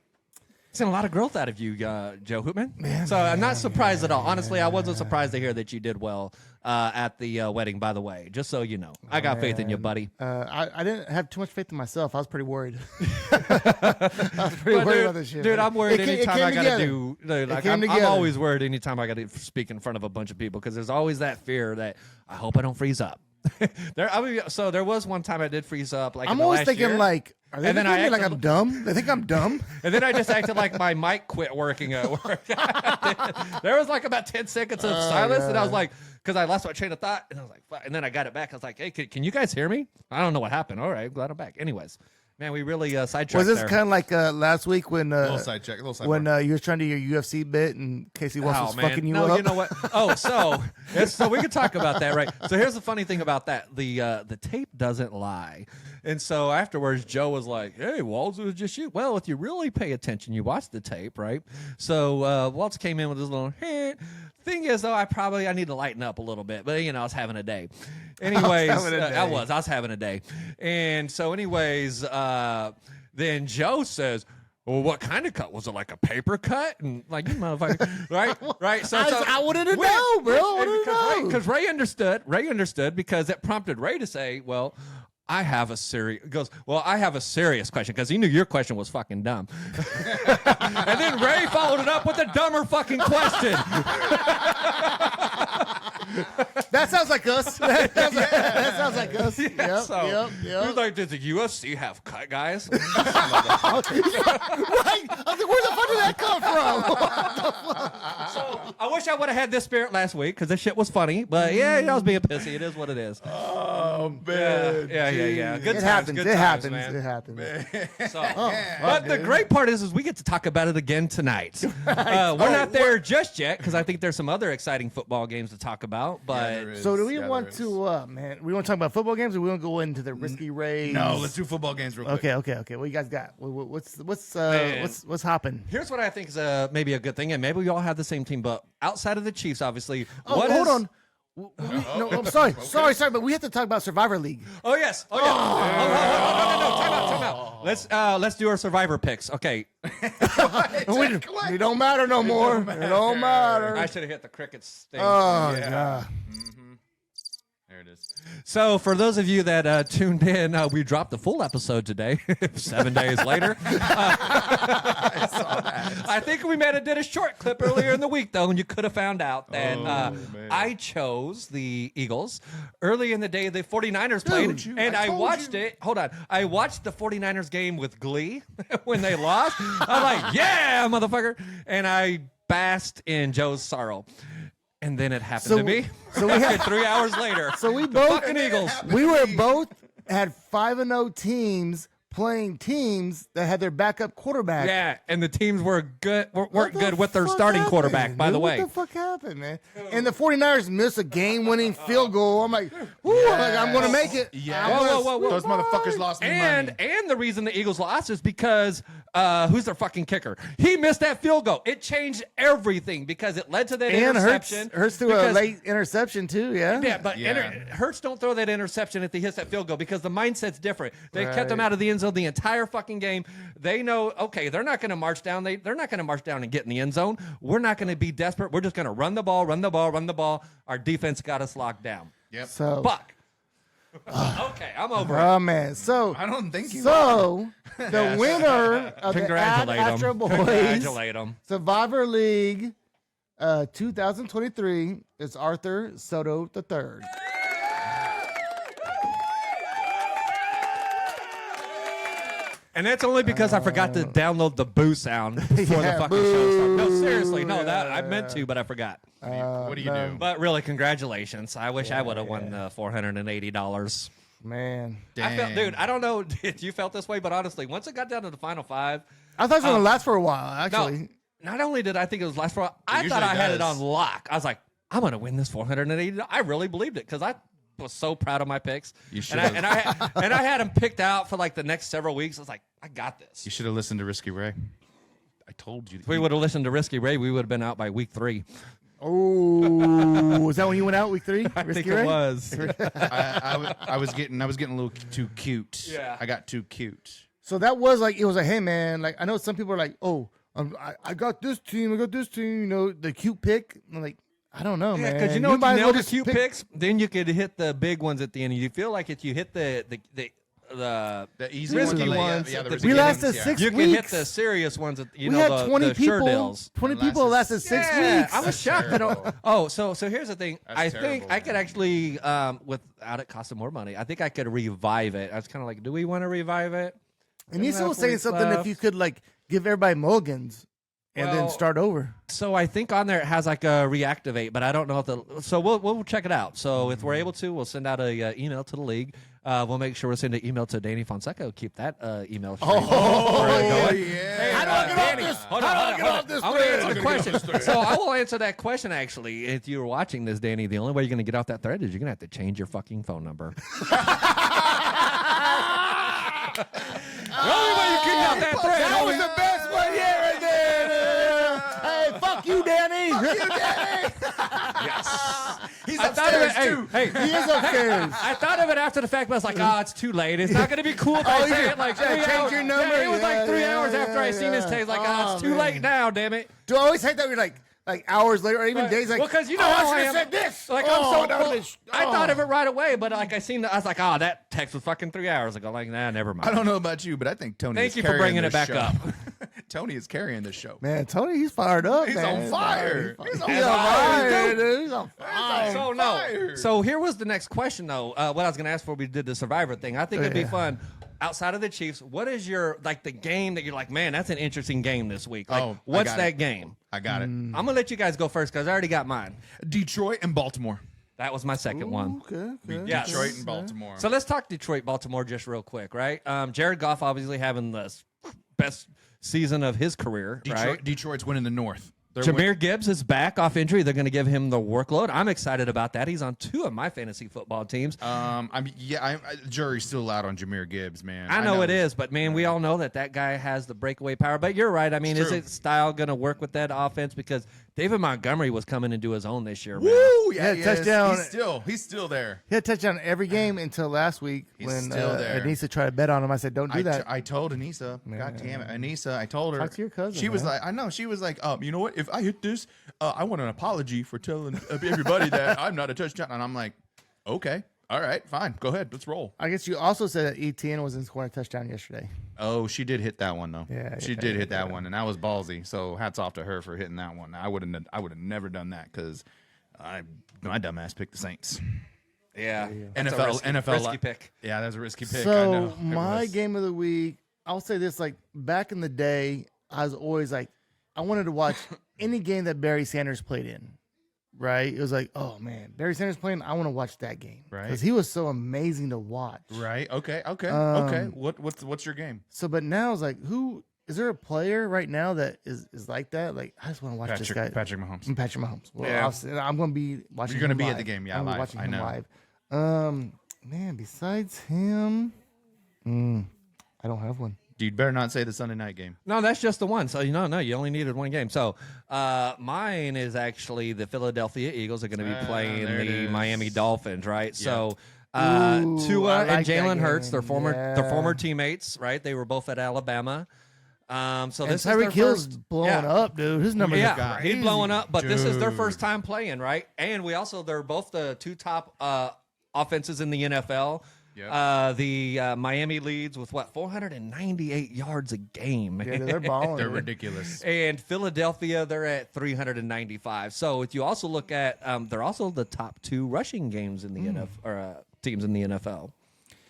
seen a lot of growth out of you, Joe Hoopman. So I'm not surprised at all. Honestly, I wasn't surprised to hear that you did well at the wedding. By the way, just so you know, I got faith in you, buddy. I didn't have too much faith in myself. I was pretty worried. I was pretty worried about this shit. Dude, I'm worried anytime I gotta together. do. Dude, like, came I'm together. always worried anytime I gotta speak in front of a bunch of people because there's always that fear that I hope I don't freeze up. So there was one time I did freeze up. Like I'm in the always last thinking year. like, are they And then looking I at me like acted- I'm dumb? They think I'm dumb. And then I just acted like my mic quit working at work. There was like about 10 seconds of silence, and I was like, because I lost my train of thought, and I was like, fuck. And then I got it back. I was like, hey, can you guys hear me? I don't know what happened. All right, glad I'm back. Anyways, man, we really sidetracked Was this there. kind of like last week when little side check. Little side when you were trying to do your UFC bit and Casey Waltz was fucking you no, up? you know what? Oh, so we could talk about that, right? So here's the funny thing about that: the tape doesn't lie. And so afterwards, Joe was like, "Hey, Waltz, it was just you." Well, if you really pay attention, you watch the tape, right? So Waltz came in with his little hint. Thing is, though, I need to lighten up a little bit, but I was having a day. Anyways, I was having a day, and so anyways, then Joe says, well, what kind of cut? Was it like a paper cut? And like, you motherfucker, right? So I wanted to know, bro. I wanted to know. Because Ray understood. Ray understood because it prompted Ray to say, well, I have a serious question because he knew your question was fucking dumb. And then Ray followed it up with a dumber fucking question. That sounds like us. That sounds like us. Yep, So yep, yep. he was like, does the UFC have cut guys? Right? I was like, where the fuck did that come from? So I wish I would have had this spirit last week because this shit was funny. But yeah, I was being pissy. It is what it is. Oh Oh, man. Yeah. Good It times, happens. good It times, happens. man. It happens. So, but the great part is we get to talk about it again tonight. We're not there just yet because I think there's some other exciting football games to talk about. But So do we want to, man? We want to talk about football games, or we want to go into the risky race? No, let's do football games real quick. Okay. What you guys got? What's hopping? here's what I think is maybe a good thing, and maybe we all have the same team. But outside of the Chiefs, obviously, Hold on. No, I'm sorry, but we have to talk about Survivor League. Oh yes. Oh yeah. No. Time out. Let's do our Survivor picks. Okay. It don't matter no more. It don't matter. I should have hit the crickets thing. Oh yeah. There it is. So, for those of you that tuned in, we dropped the full episode today, 7 days later. I think we did a short clip earlier in the week, though, and you could have found out that I chose the Eagles. Early in the day, the 49ers played, and I watched it. Hold on. I watched the 49ers game with glee when they lost. I'm like, yeah, motherfucker. And I basked in Joe's sorrow. And then it happened to me. So we had 3 hours later. So we the both fucking Eagles. We were both had 5-0 teams playing teams that had their backup quarterback. Yeah, and the teams weren't good with their starting quarterback, by the way. What the fuck happened, man? And the 49ers missed a game-winning field goal. I'm like, I'm going to make it. Yeah. Whoa. Those motherfuckers lost me money. And the reason the Eagles lost is because who's their fucking kicker? He missed that field goal. It changed everything because it led to that interception. Hurts threw a late interception too, yeah? Yeah, but Hurts don't throw that interception if he hits that field goal because the mindset's different. They kept him out of the end zone the entire fucking game. They know, okay, they're not going to march down. They're not going to march down and get in the end zone. We're not going to be desperate. We're just going to run the ball. Our defense got us locked down. Yep. So, Fuck. Okay, I'm over it. Oh, man. So, I don't think you the winner of the Astra Boys Congratulate them. Survivor League 2023 is Arthur Soto III. And that's only because I forgot to download the boo sound before the fucking show started. No, seriously, no, that I meant to, but I forgot. What do you do? But really, congratulations. I wish I would have won the $480. Man. Dude, I don't know if you felt this way, but honestly, once it got down to the final five. I thought it was going to last for a while, actually. No, not only did I think it was last for a while, I thought I had it on lock. I was like, I'm going to win this $480. I really believed it because I was so proud of my picks. You should and I had them picked out for like the next several weeks. I was like, I got this. You should have listened to Risky Ray. I told you. If we would have listened to Risky Ray, we would have been out by week 3. Oh, was that when you went out week 3? I think it was. I was getting a little too cute. Yeah. I got too cute. So that was like, it was like, hey, man, like, I know some people are like, oh, I got this team, you know, the cute pick. I'm like, I don't know, man. Because you know, if you nail the cute picks, then you could hit the big ones at the end. You feel like if you hit the easy risky ones, ones, we lasted 6 weeks. You can hit the serious ones at we had 20 the people. sure deals. 20 people lasted 6 weeks. I was shocked. So here's the thing. I think I could actually, without it costing more money, I think I could revive it. I was kind of like, do we want to revive it? And Nisa was saying something if you could like give everybody mulligans and then start over. So I think on there it has like a reactivate, but I don't know if so we'll check it out. So if we're able to, we'll send out a email to the league. We'll make sure we send an email to Danny Fonseca. Keep that email straight. yeah. Hey, How do I get off this? Hold How do on, I get off this? I'm going to answer the question. So I will answer that question, actually. If you were watching this, Danny, the only way you're going to get off that thread is you're going to have to change your fucking phone number. The only way you get off that thread. That was the best one here right there. Hey, fuck you, Danny. Yes. He's upstairs too. Hey, He is upstairs. I thought of it after the fact, but I was like, it's too late. It's not going to be cool if I say it like 3 change hours. your number. Yeah, it was like 3 Yeah, hours after I seen his text. Like, it's too late now, damn it. Do I always hate that we're like hours later or even days like, well, because you know how I I should am. have said this. Like, I thought of it right away, but like I was like, that text was fucking 3 hours ago. Like, never mind. I don't know about you, but I think Tony. Thank you for bringing it back up. Tony is carrying this show. Man, Tony, he's fired up. He's man. on fire. He's on fire, dude. He's on fire. So no. So here was the next question, though. What I was going to ask before we did the Survivor thing. I think it'd be fun. Outside of the Chiefs, what is your the game that you're like, man, that's an interesting game this week? Like, what's that game? I got it. I'm gonna let you guys go first because I already got mine. Detroit and Baltimore. That was my second one. Okay. Yes. Detroit and Baltimore. So let's talk Detroit, Baltimore just real quick, right? Jared Goff obviously having the best season of his career, right? Detroit's winning the North. Jahmyr Gibbs is back off injury. They're going to give him the workload. I'm excited about that. He's on 2 of my fantasy football teams. Jury's still out on Jahmyr Gibbs, man. I know it is, but man, we all know that guy has the breakaway power. But you're right. I mean, is it style going to work with that offense? Because David Montgomery was coming into his own this year. Man. Woo! Yeah, he had touchdown. He's still there. He had touchdown every game until last week when still there. Anissa tried to bet on him. I said, "Don't do that." I told Anissa. God damn it, Anissa! I told her. Talk to your cousin, She was man. like, I know. She was like, you know what? If I hit this, I want an apology for telling everybody that I'm not a touchdown. And I'm like, okay, all right, fine, go ahead, let's roll. I guess you also said that ETN wasn't scoring a touchdown yesterday. Oh, she did hit that one though. Yeah, she did hit that one, and that was ballsy. So hats off to her for hitting that one. I would have never done that because my dumbass picked the Saints. Yeah, NFL risky pick. Yeah, that was a risky pick. I So know. my game of the week, I'll say this: like back in the day, I was always like, I wanted to watch any game that Barry Sanders played in. Right? It was like, oh man, Barry Sanders playing. I want to watch that game. Right. Because he was so amazing to watch. Right. Okay. What's your game? So, but now it's like, who is there a player right now that is like that? Like, I just want to watch this guy. Patrick Mahomes. Patrick Mahomes. Well, Yeah. I'm going to be watching. You're going to him be at live. the game, yeah, I'm gonna be live. watching I him know. live. Man, besides him, I don't have one. Dude, better not say the Sunday night game. No, that's just the one. So you only needed one game. So mine is actually the Philadelphia Eagles are going to be playing there it the is. Miami Dolphins, right? Yep. So Ooh, I Tua like and that Jalen Hurts, game. their former teammates, right? They were both at Alabama. So And this is their Tyreek Hill's first blowing up, dude. His numbers are Yeah, crazy. he's blowing up, but this is their Dude. first time playing, right? And they're both the 2 top offenses in the NFL. Yep. The Miami leads with 498 yards a game. Yeah, they're balling. They're dude. ridiculous. And Philadelphia, they're at 395. So if you also look at, they're also the top 2 rushing games in the NFL, or teams in the NFL.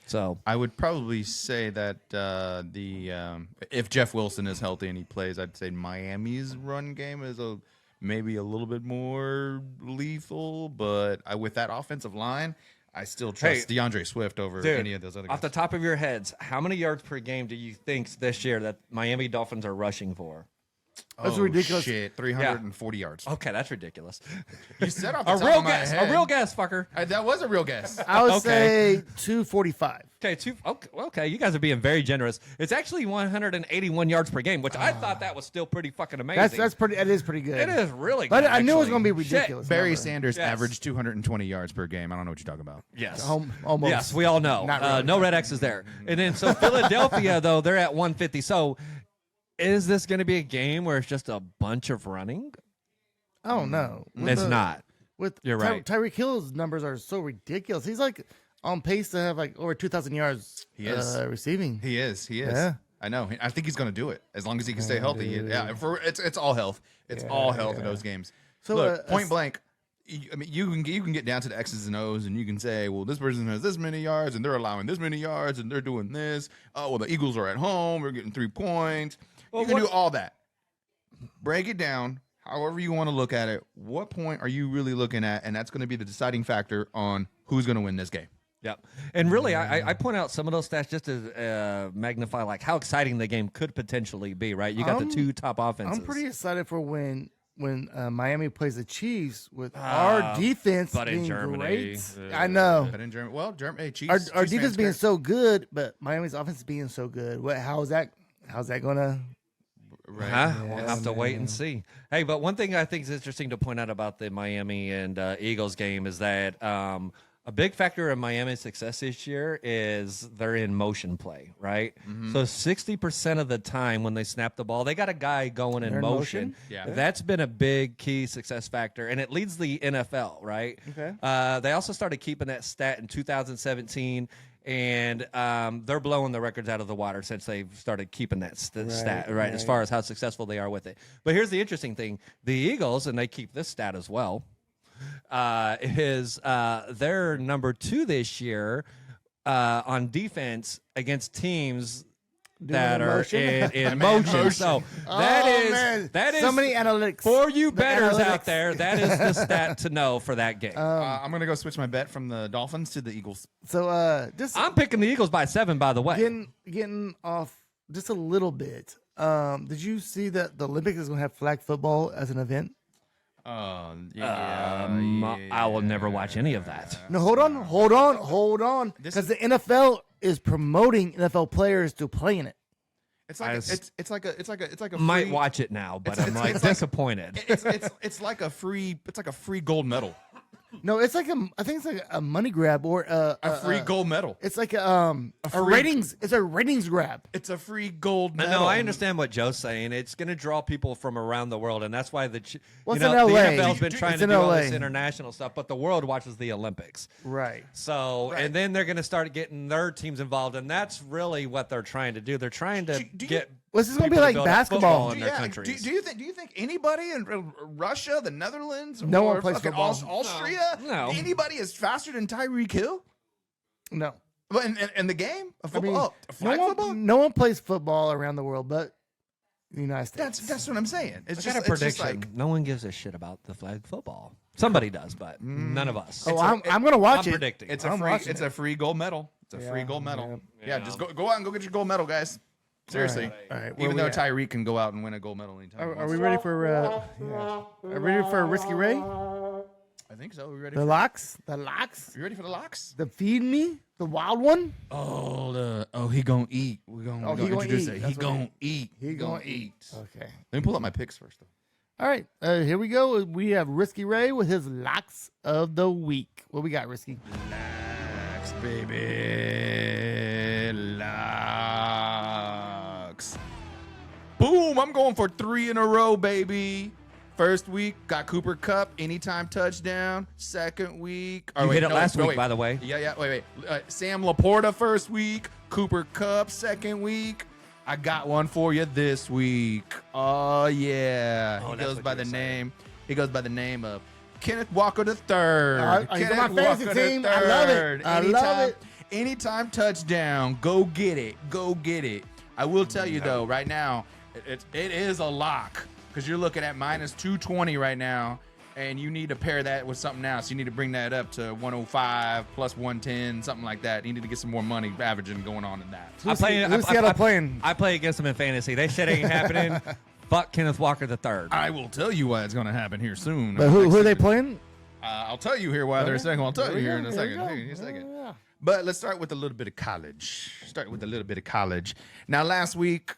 So I would probably say that if Jeff Wilson is healthy and he plays, I'd say Miami's run game is maybe a little bit more lethal. But with that offensive line, I still trust DeAndre Swift over any of those other guys. Off the top of your heads, how many yards per game do you think this year that Miami Dolphins are rushing for? That's ridiculous. Shit, 340 yards. Okay, that's ridiculous. You said off the A top real of my guess, head. a real guess, fucker. That was a real guess. I would Okay. say 245. Okay, you guys are being very generous. It's actually 181 yards per game, which I thought that was still pretty fucking amazing. That's pretty. That is pretty good. It is really good. But I knew it was actually. going to be Shit. ridiculous. Barry number. Sanders Yes. averaged 220 yards per game. I don't know what you're talking about. Yes. Almost. Yes, we all know. Not really. No red X's there. And then so Philadelphia, though, they're at 150. So is this going to be a game where it's just a bunch of running? I don't know. It's not. You're right. Tyreek Hill's numbers are so ridiculous. He's like on pace to have like over 2,000 yards He is. receiving. He is. Yeah. I know. I think he's going to do it as long as he can stay healthy. Yeah. It's all health. It's all health in those games. So, Look, point blank. I mean, you can get down to the X's and O's, and you can say, well, this person has this many yards, and they're allowing this many yards, and they're doing this. Oh, well, the Eagles are at home. We're getting 3 points. Well, you can do all that. Break it down. However you want to look at it, what point are you really looking at? And that's going to be the deciding factor on who's going to win this game. Yep. And really, I point out some of those stats just to magnify like how exciting the game could potentially be, right? You got the 2 top offenses. I'm pretty excited for when Miami plays the Chiefs with our defense but in being Germany. great. I know. But in Germany, well, hey, Chiefs. Our Chiefs defense fans being care. so good, but Miami's offense being so good. How's that gonna? Right. Huh? We'll have to wait and see. Hey, but one thing I think is interesting to point out about the Miami and Eagles game is that a big factor of Miami's success this year is they're in motion play, right? So 60% of the time when they snap the ball, they got a guy going in They're in motion. motion? Yeah. That's been a big key success factor, and it leads the NFL, right? Okay. They also started keeping that stat in 2017. And they're blowing the records out of the water since they've started keeping that stat, right, as far as how successful they are with it. But here's the interesting thing. The Eagles, and they keep this stat as well, is they're number 2 this year on defense against teams that are motion. in motion. So man. that is so many analytics for you The bettors analytics. out there. That is the stat to know for that game. I'm gonna go switch my bet from the Dolphins to the Eagles. So just I'm picking the Eagles by 7, by the way. getting off just a little bit. Did you see that the Olympics is going to have flag football as an event? I will never watch any of that. No, hold on. Because the NFL is promoting NFL players to play in it. It's like it's like a free, Might watch it now, but I'm like disappointed. it's like a free gold medal. No, it's like I think it's like a money grab or A free gold medal. It's like a ratings. It's a ratings grab. It's a free gold medal. No, I understand what Joe's saying. It's going to draw people from around the world, and that's why the Well, the it's in LA. NFL's been trying It's to in do all LA. this international stuff, but the world watches the Olympics. Right. So, and then they're going to start getting their teams involved, and that's really what they're trying to do. They're trying to get. This is going to be people like build up basketball. football in their countries. Do you think anybody in Russia, the Netherlands, No or one plays fucking football. Austria, No. anybody is faster than Tyreek Hill? No. But in the game of I mean, football, flag football. no one plays football around the world but the United States. That's what I'm saying. It's I got just a it's just prediction. like No one gives a shit about the flag football. Somebody does, but none of us. Oh, I'm going to watch I'm it. predicting. I'm watching it's a free gold medal. It's a free Yeah, gold medal. yeah. Yeah, just go out and go get your gold medal, guys. Seriously. All right, where Even we though at? Tyreek can go out and win a gold medal anytime. he Are wants. we ready for? Are we ready for Risky Ray? I think so. We ready? The locks. The locks. You ready for the locks? The feed me. The wild one. He gonna eat. We're gonna, he gonna introduce eat. it. That's He what gonna eat. He gonna eat. Okay. Let me pull up my picks first, though. All right. Here we go. We have Risky Ray with his locks of the week. What we got, Risky? Locks, baby. Locks. Boom! I'm going for 3 in a row, baby. First week, got Cooper Kupp, anytime touchdown. Second week. You hit it last week, by the way. Yeah. Wait. Sam Laporta first week. Cooper Kupp second week. I got one for you this week. Oh, yeah. Oh, He that's goes what by you the were name. He goes by the name of Kenneth Walker III. He's on my fantasy team. I love it. I love it. Anytime touchdown. Go get it. Go get it. I will tell you, though, right now, it is a lock. Because you're looking at minus 220 right now, and you need to pair that with something else. You need to bring that up to 105 plus 110, something like that. You need to get some more money averaging going on in that. Who's Seattle playing? I play against them in fantasy. They shit ain't happening. Fuck Kenneth Walker III. I will tell you why it's going to happen here soon. But who are they playing? I'll tell you here why they're second. I'll tell you here in a second. There Here you in a go. second. Yeah. But let's start with a little bit of college. Now, last week,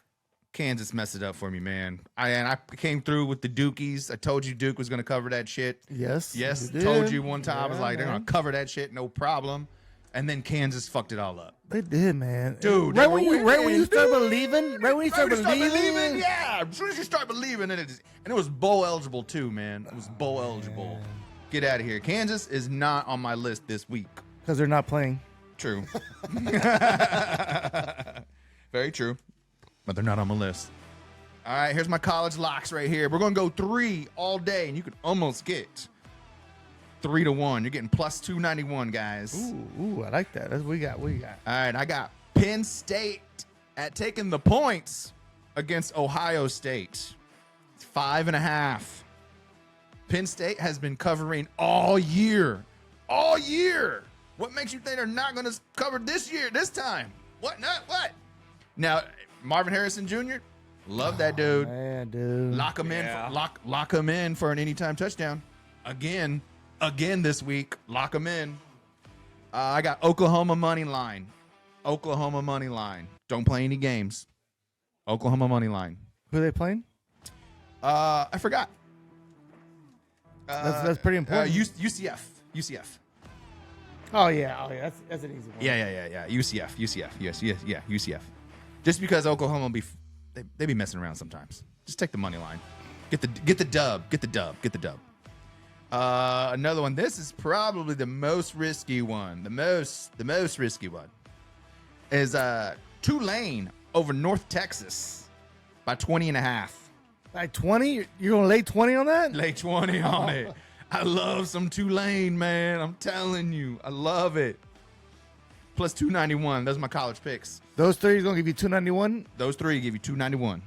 Kansas messed it up for me, man. I came through with the Dukies. I told you Duke was going to cover that shit. Yes. Yes, you did. told you one time. I was Yeah, like, they're man. going to cover that shit, no problem. And then Kansas fucked it all up. They did, man. Dude, right they when were you start winning, believing, Right when you start believing, yeah. As soon as you start believing, and it was bowl eligible too, man. It was bowl eligible. Get out of here. Kansas is not on my list this week. because they're not playing. True. Very true. But they're not on my list. All right, here's my college locks right here. We're going to go 3 all day, and you could almost get 3 to 1. You're getting plus 291, guys. Ooh, I like that. That's what we got. All right, I got Penn State at taking the points against Ohio State. It's 5.5. Penn State has been covering all year. All year. What makes you think they're not going to cover this time? What? Now, Marvin Harrison Jr., love that dude. Man, dude. Lock him in. Lock him in for an anytime touchdown. Again this week. Lock him in. I got Oklahoma money line. Don't play any games. Oklahoma money line. Who are they playing? I forgot. That's pretty important. UCF. Oh yeah. That's an easy one. Yeah. UCF. Yes. UCF. Just because Oklahoma they be messing around sometimes. Just take the money line. Get the dub. Another one. This is probably the most risky one. The most risky one is Tulane over North Texas by 20.5. Like 20? You're gonna lay 20 on that? Lay 20 on it. I love some Tulane, man. I'm telling you, I love it. plus 291. Those are my college picks. Those three is going to give you 291. Those three give you 291.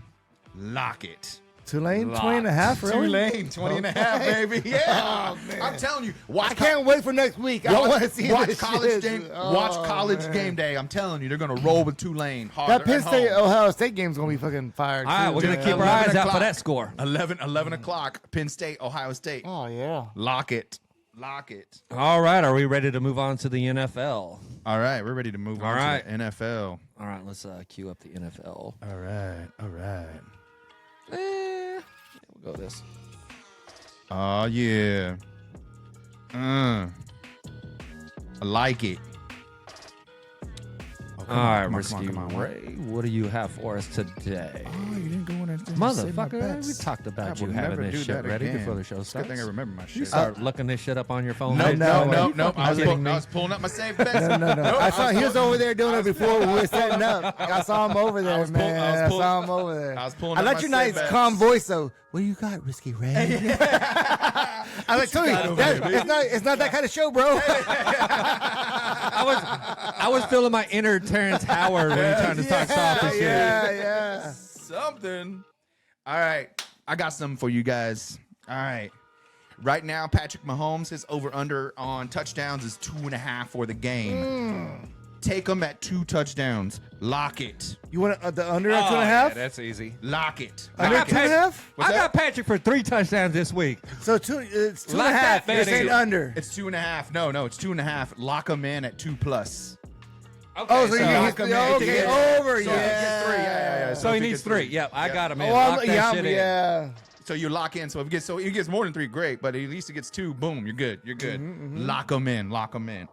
Lock it. Tulane, 20 and a half, really? Tulane, 20 and a half, baby. Yeah. I'm telling you. I can't wait for next week. I want to see this college shit. game. Watch college game day. I'm telling you, they're going to roll with Tulane. Hard. That Penn State Ohio State game's going to be fucking fired. All right, we're going to keep our eyes out for that score. 11 o'clock, Penn State, Ohio State. Oh, yeah. Lock it. Lock it. All right, are we ready to move on to the NFL? All right, we're ready to move on to the NFL. All right, let's cue up the NFL. All right. We'll go this. Oh, yeah. I like it. Oh, All right, come on, Risky come on. Ray, what do you have for us today? Oh, you didn't go in and Motherfucker, we talked about you having this shit ready before the show Good starts. thing I remember my shit. You start looking this shit up on your phone. No. I kidding me? was pulling up my safe bets. No. I saw he was over there doing it before we were setting up. I saw him over there, man. I saw him over there. I was pulling I up like my your safe nice bets. calm voice, though. What do you got, Risky Ray? I was like, got over it's not that kind of show, bro. I was feeling my inner Terrence Howard when he trying to talk soft and shit. Yeah. Something. All right. I got something for you guys. All right. Right now, Patrick Mahomes, his over-under on touchdowns is 2.5 for the game. Take him at 2 touchdowns. Lock it. You want the under at 2.5? Yeah, that's easy. Lock it. Under Lock it. 2.5? What's I that? got Patrick for 3 touchdowns this week. So it's 2.5. Lock that, You're baby. saying under. It's 2.5. No, it's 2.5. Lock him in at 2+. Okay, Oh, so you lock get him in. okay, over, So if he gets 3, yeah. So he if needs 3. Yep, I got him in. Oh, Lock that shit in. yeah. So you lock in. So if he gets more than 3, great. But at least he gets 2, boom, you're good. You're good. Lock him in. Lock him in.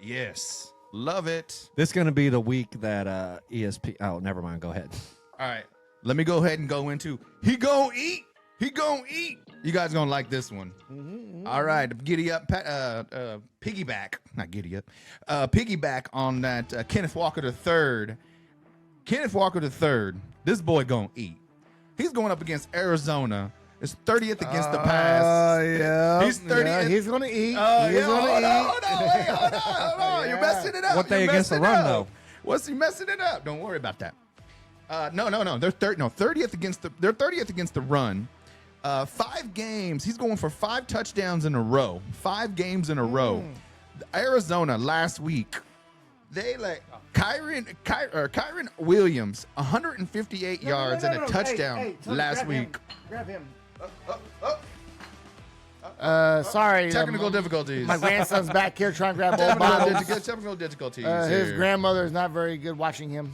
Yes. Love it. This is going to be the week that ESP. Oh, never mind. Go ahead. All right. Let me go ahead and go into he gonna eat. He gonna eat. You guys gonna like this one. All right. Giddy up. Piggyback. Not giddy up. Piggyback on that Kenneth Walker III. Kenneth Walker III. This boy gonna eat. He's going up against Arizona. It's 30th against the pass. Yeah. He's 30th. Yeah, he's going to eat. He's Yeah, going to eat. Hold on. You're messing it up. What they You're against the messing it run, up. though? What's he messing it up? Don't worry about that. No. They're 30th against the. They're 30th against the run. 5 games. He's going for 5 touchdowns in a row. 5 games in a row. Arizona last week. They let Kyron Williams 158 yards and a touchdown last week. Grab him. Sorry. Technical difficulties. My grandson's back here trying to grab old bottles. Technical difficulties. His here. grandmother is not very good watching him.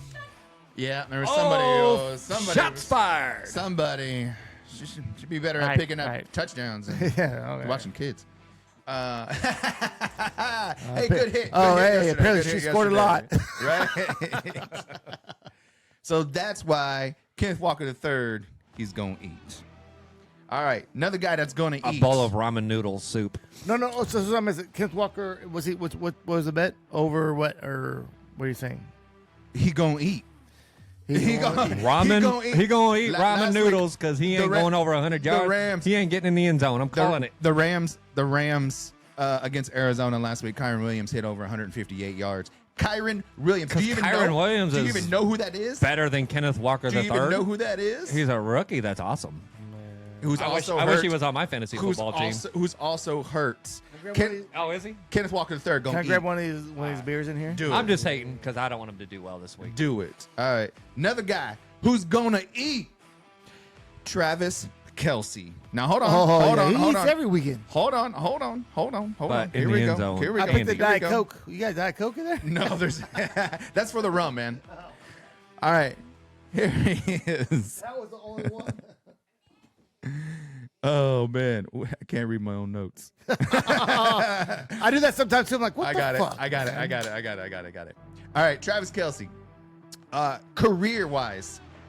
Yeah, there was somebody. Shots fired. Somebody should be better at Right, picking up right. touchdowns and Yeah, okay. watching kids. Hey, good hit. Oh, Good hit hey, yesterday. apparently Good she hit scored a yesterday. lot. Right? So that's why Kenneth Walker III, he's going to eat. All right, another guy that's going to A eat. bowl of ramen noodle soup. No. So some is it Kenneth Walker? Was he? What was the bet over? What or what are you saying? He going to eat. He gonna eat. Ramen. He gonna eat ramen Last week, noodles because he ain't the going over 100 yards. Rams- He ain't getting in the end zone. I'm calling it. The Rams against Arizona last week, Kyron Williams hit over 158 yards. Kyron Williams. Do you even Kyron know? Williams do you is even know who that is? Better than Kenneth Walker Do you III. even know who that is? He's a rookie. That's awesome. Who's I also wish hurt. he was on my fantasy football team. Who's also hurt. Oh, is he? Kenneth Walker III Can going I to grab eat. one of these beers in here? Do I'm it. just hating because I don't want him to do well this week. Do it. All right. Another guy who's going to eat. Travis Kelce. Now, hold on. Hold on. He Hold eats on. every weekend. Hold on. But in Here the we end go. zone, Here we I go. put the Here we Diet go. Coke. You got Diet Coke in there? No, there's that's for the rum, man. All right. Here he is. That was the only one. Oh man, I can't read my own notes. I do that sometimes too. I'm like, what I the got it. fuck? I got it. All right, Travis Kelce.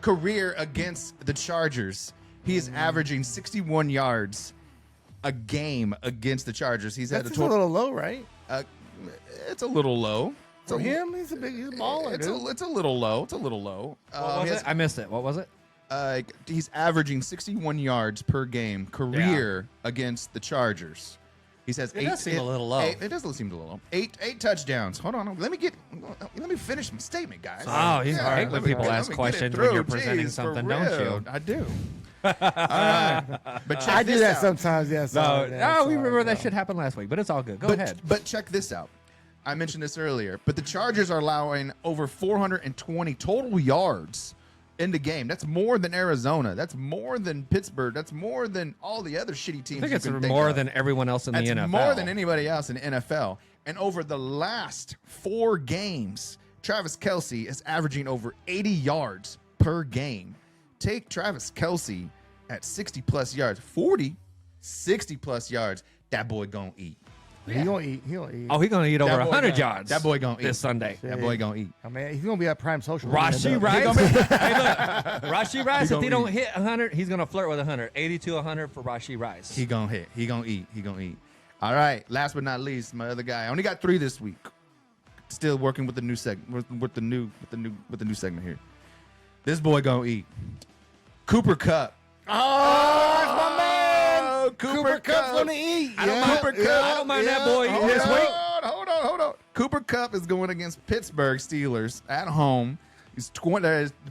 Career against the Chargers, he is averaging 61 yards a game against the Chargers. He's had That's a just a total. little low, right? It's a little low. It's For a, him, he's a baller, It's dude. a little low. It's a little low. What was he has- it? I missed it. What was it? He's averaging 61 yards per game career against the Chargers. He says It does seem a little low. It does seem a little low. Eight touchdowns. Hold on. Let me finish my statement, guys. Oh, he's hate when people ask questions when you're presenting something, don't you? I do. All right. But check I this do that out. sometimes. Yeah. We remember that shit happened last week, but it's all good. Go ahead. But check this out. I mentioned this earlier, but the Chargers are allowing over 420 total yards in the game. That's more than Arizona. That's more than Pittsburgh. That's more than all the other shitty teams. I think it's more than everyone else in the NFL. That's more than anybody else in the NFL. And over the last 4 games, Travis Kelce is averaging over 80 yards per game. Take Travis Kelce at 60-plus yards, 60-plus yards. That boy gonna eat. He gonna eat. He gonna eat. Oh, he's gonna eat over 100 gonna, yards. That boy gonna eat this Sunday. That boy gonna eat. I mean, he's gonna be at Prime Social. Rashee Rice. Hey, look, Rashee Rice. If he don't eat. hit 100, he's gonna flirt with 100. 80 to 100 for Rashee Rice. He gonna hit. He gonna eat. He gonna eat. All right. Last but not least, my other guy. I only got 3 this week. Still working with the new segment. With the new segment here. This boy gonna eat. Cooper Kupp. Oh, that's my man. Cooper Kupp's Kupp. gonna eat. I don't mind that boy eating this week. Hold on. Cooper Kupp is going against Pittsburgh Steelers at home.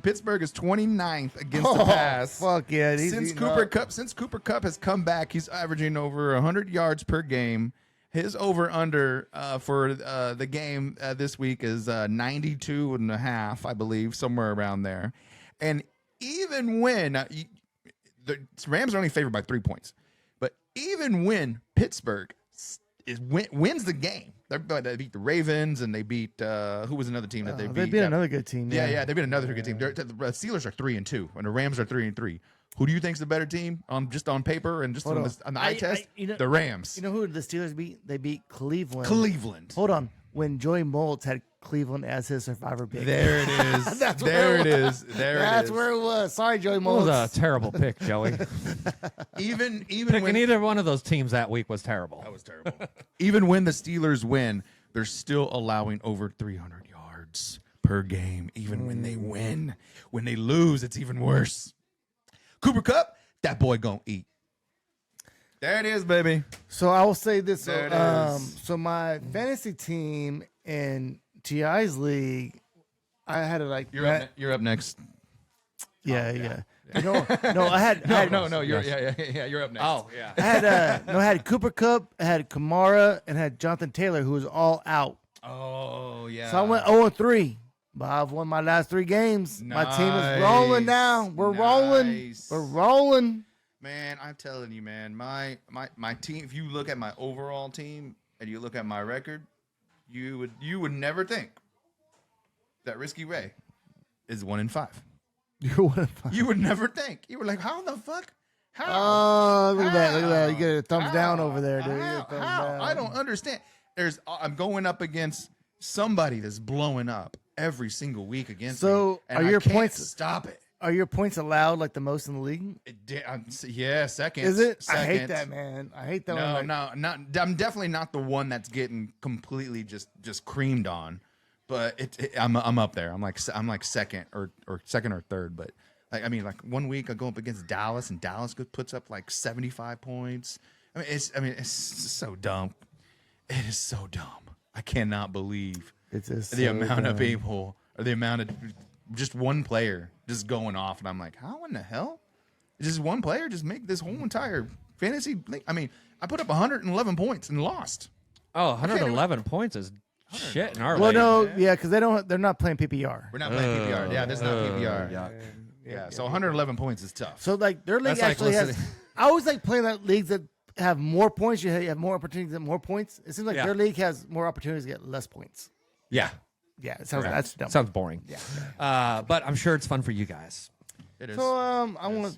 Pittsburgh is 29th against the pass. Fuck yeah! Since Cooper Kupp has come back, he's averaging over 100 yards per game. His over/under for the game this week is 92.5, I believe, somewhere around there. And even when the Rams are only favored by 3 points, but even when Pittsburgh wins the game, they beat the Ravens and they beat who was another team that they beat? They beat another good team. Yeah, they beat another good team. The Steelers are 3-2, and the Rams are 3-3. Who do you think's the better team just on paper and just on the eye test? The Rams. You know who the Steelers beat? They beat Cleveland. Cleveland. Hold on. When Joey Moltz had Cleveland as his survivor pick. There it is. That's there where it is. There That's it is. where it was. Sorry, Joey That Moltz. was a terrible pick, Joey. Even Picking when either one of those teams that week was terrible. that was terrible. Even when the Steelers win, they're still allowing over 300 yards per game. Even when they win, when they lose, it's even worse. Cooper Kupp, that boy gonna eat. There it is, baby. So I will say this. There it is. So my fantasy team in TI's league, I had to like. You're up next. Yeah. No, I had. You're up next. Oh, yeah. I had Cooper Kupp, I had Kamara, and had Jonathan Taylor, who was all out. Oh yeah. So I went 0-3. But I've won my last 3 games. My team is rolling now. We're rolling. Nice. We're rolling. Man, I'm telling you, man, my team. If you look at my overall team and you look at my record, you would never think that Risky Ray is 1-5. You're 1-5. You would never think. You were like, how the fuck? How? Oh, look at that! Look at that! You get a thumbs down over there, dude. You get a How? thumbs How? down. I don't understand. I'm going up against somebody that's blowing up every single week against me. So, and are I your can't points- stop it? Are your points allowed like the most in the league? Yeah, second. Is it? I hate Second. that, man. I hate that. No, one. not. I'm definitely not the one that's getting completely just creamed on, but I'm up there. I'm like second or second or third. But like 1 week I go up against Dallas and Dallas puts up like 75 points. It's so dumb. It is so dumb. I cannot believe It's just the so amount of dumb. people or the amount of just one player just going off, and I'm like, how in the hell? Just one player just make this whole entire fantasy thing? I mean, I put up 111 points and lost. Oh, 111 points is shit in our Well, league. no, yeah, because they're not playing PPR. We're not playing PPR. Yeah, there's not PPR. yuck. Yeah, so 111 points is tough. So like their league That's like actually has. listening- I always like playing that leagues that have more points. You have more opportunities and more points. It seems like Yeah. their league has more opportunities to get less points. Yeah. Yeah, it sounds that's dumb. Sounds boring. Yeah. But I'm sure it's fun for you guys. It is. So I want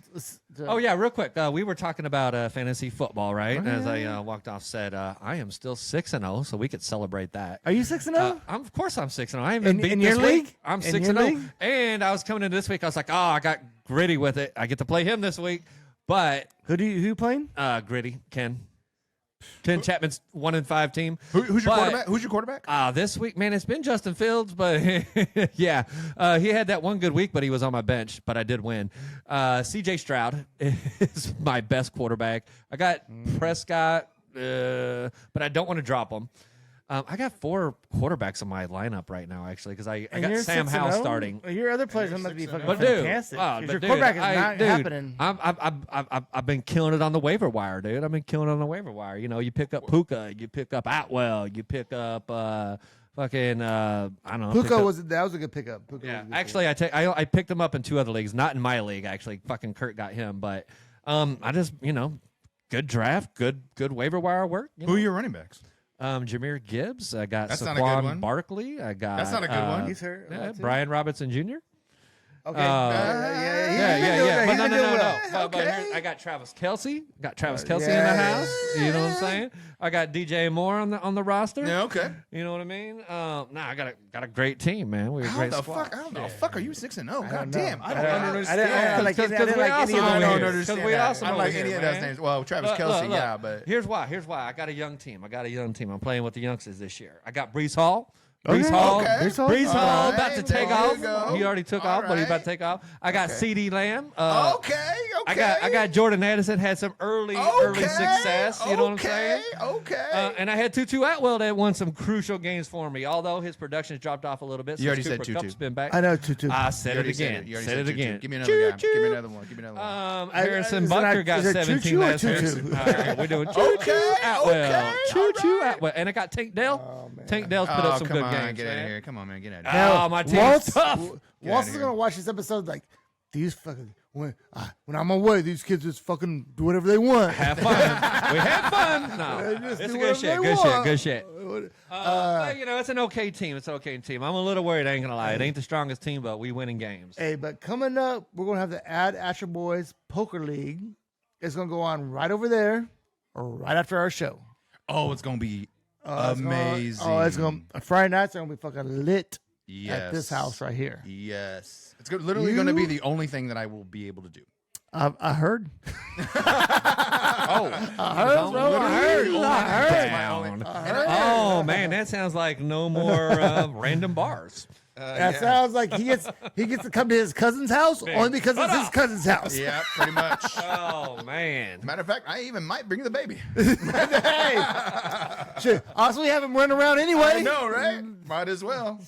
to. Oh, yeah, real quick. We were talking about fantasy football, right? As I walked off, said, I am still 6-0, so we could celebrate that. Are you 6-0? Of course I'm 6-0. I haven't been In beaten your this week. league? I'm In your 6-0. league? And I was coming into this week, I was like, I got Gritty with it. I get to play him this week. But Who you playing? Gritty, Ken Chapman's 1-5 team. Who's your But- quarterback? Who's your quarterback? This week, man, it's been Justin Fields, but yeah, he had that one good week, but he was on my bench, but I did win. CJ Stroud is my best quarterback. I got Prescott but I don't want to drop them. I got 4 quarterbacks in my lineup right now, actually, because I got Sam Howell starting. Your other players must be fucking But dude, fantastic. 'Cause but your dude, quarterback is not happening. I've been killing it on the waiver wire, dude. I've been killing it on the waiver wire. You know, you pick up Puka, you pick up Atwell, you pick up fucking I don't know. Puka was a good pickup. Puka Yeah, was a good actually, I picked him up in 2 other leagues, not in my league. Actually, fucking Kurt got him, but I just good draft, good waiver wire work. Who are your running backs? Jameer Gibbs. I got That's not a good one. Saquon Barkley. I got That's not a good one. He's hurt. Yeah, Brian Robinson Jr. Okay. Yeah. But no. But Okay. here, I got Travis Kelce. Got Travis Kelce in the house. You know what I'm saying? I got DJ Moore on the roster. Yeah, okay. You know what I mean? I got a great team, man. We a How great the squad. fuck? How the fuck are you 6-0? God don't know. damn! I don't I understand. didn't like any of I don't those. understand. we that. awesome I don't over like here, any of man. those names. Well, Travis Kelce, yeah, but Here's why. I got a young team. I'm playing with the youngsters this year. I got Brees Hall. Okay. Brees Hall, Okay. Brees Hall All about to right, take there off. you go. He already took All off, but he's about right. to take off. I got C.D. Lamb. okay. I got Jordan Addison, had some early success. You know what I'm saying? Okay. And I had Tutu Atwell that won some crucial games for me, although his production's dropped off a little bit. You already since said Cooper Tutu. Cup's been back. I know Tutu. I said You it already said again. You already Said it Tutu. again. Give me another guy. Choo-choo. Give me another one. Give me another one. Harrison is it Butker not- got is it 17 choo-choo or last week. choo-choo? All right, we're doing choo-choo Atwell. Choo-choo Atwell. And I got Tank Dell. Tank Dell's put up some come good on, games. get out of man. here. Come on, man, get out of here. Oh, my team's Waltz, tough. Waltz is here. gonna watch this episode like these fucking when I'm away, these kids just fucking do whatever they want. Have fun. We had fun. No, just it's do a good whatever shit. they Good want. shit. Good shit. It's an okay team. It's an okay team. I'm a little worried. I ain't gonna lie. It ain't the strongest team, but we winning games. Hey, but coming up, we're gonna have the Astra Boys Poker League. It's gonna go on right over there, or right after our show. Oh, it's gonna be amazing. It's gonna Friday nights are gonna be fucking lit yes. at this house right here. Yes, it's literally going to be the only thing that I will be able to do. I heard. Oh, I heard. Oh man, that sounds like no more random bars. That sounds like he gets to come to his cousin's house only because it's his cousin's house. Yeah, pretty much. Oh man. Matter of fact, I even might bring the baby. Hey, shit. Also, we have him running around anyway. I know, right? Might as well.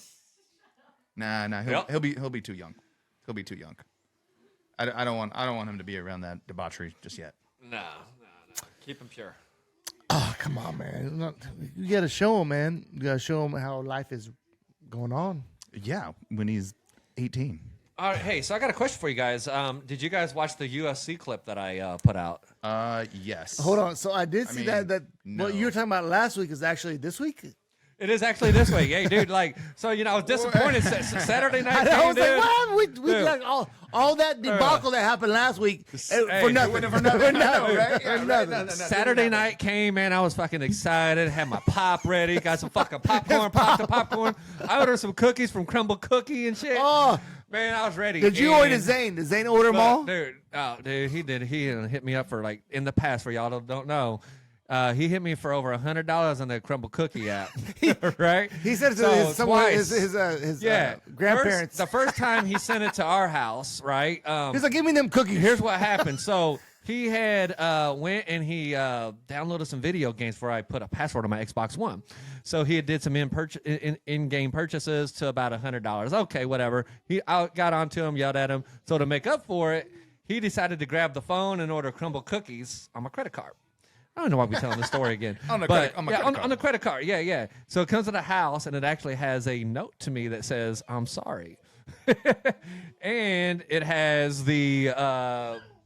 Nah. He'll be too young. He'll be too young. I don't want him to be around that debauchery just yet. No. Keep him pure. Oh, come on, man. You got to show him, man. You got to show him how life is going on. Yeah, when he's 18. All right, hey, so I got a question for you guys. Did you guys watch the USC clip that I put out? Yes. Hold on. So I did see that no. what you were talking about last week is actually this week. It is actually this week. Hey, dude, I was disappointed. Saturday night I came, was like, dude. what? We Dude. got all that debacle that happened last week for nothing. For nothing, right? For Yeah, nothing. right. Saturday night came, man. I was fucking excited. Had my pop ready. Got some fucking popcorn. Popped the popcorn. I ordered some cookies from Crumble Cookie and shit. Oh, Man, I was ready. did you order Zane? Did Zane order them all? Dude, he did. He hit me up for in the past. For y'all that don't know, he hit me for over $100 on the Crumble Cookie app. Right? He said it to his grandparents. The first time he sent it to our house, right? He's like, give me them cookies. Here's what happened. So he had went and he downloaded some video games before I put a password on my Xbox One. So he did some in-game purchases to about $100. Okay, whatever. I got onto him, yelled at him. So to make up for it, he decided to grab the phone and order Crumble Cookies on my credit card. I don't know why we're telling the story again. on the credit card. Yeah. So it comes to the house, and it actually has a note to me that says, "I'm sorry," and it has the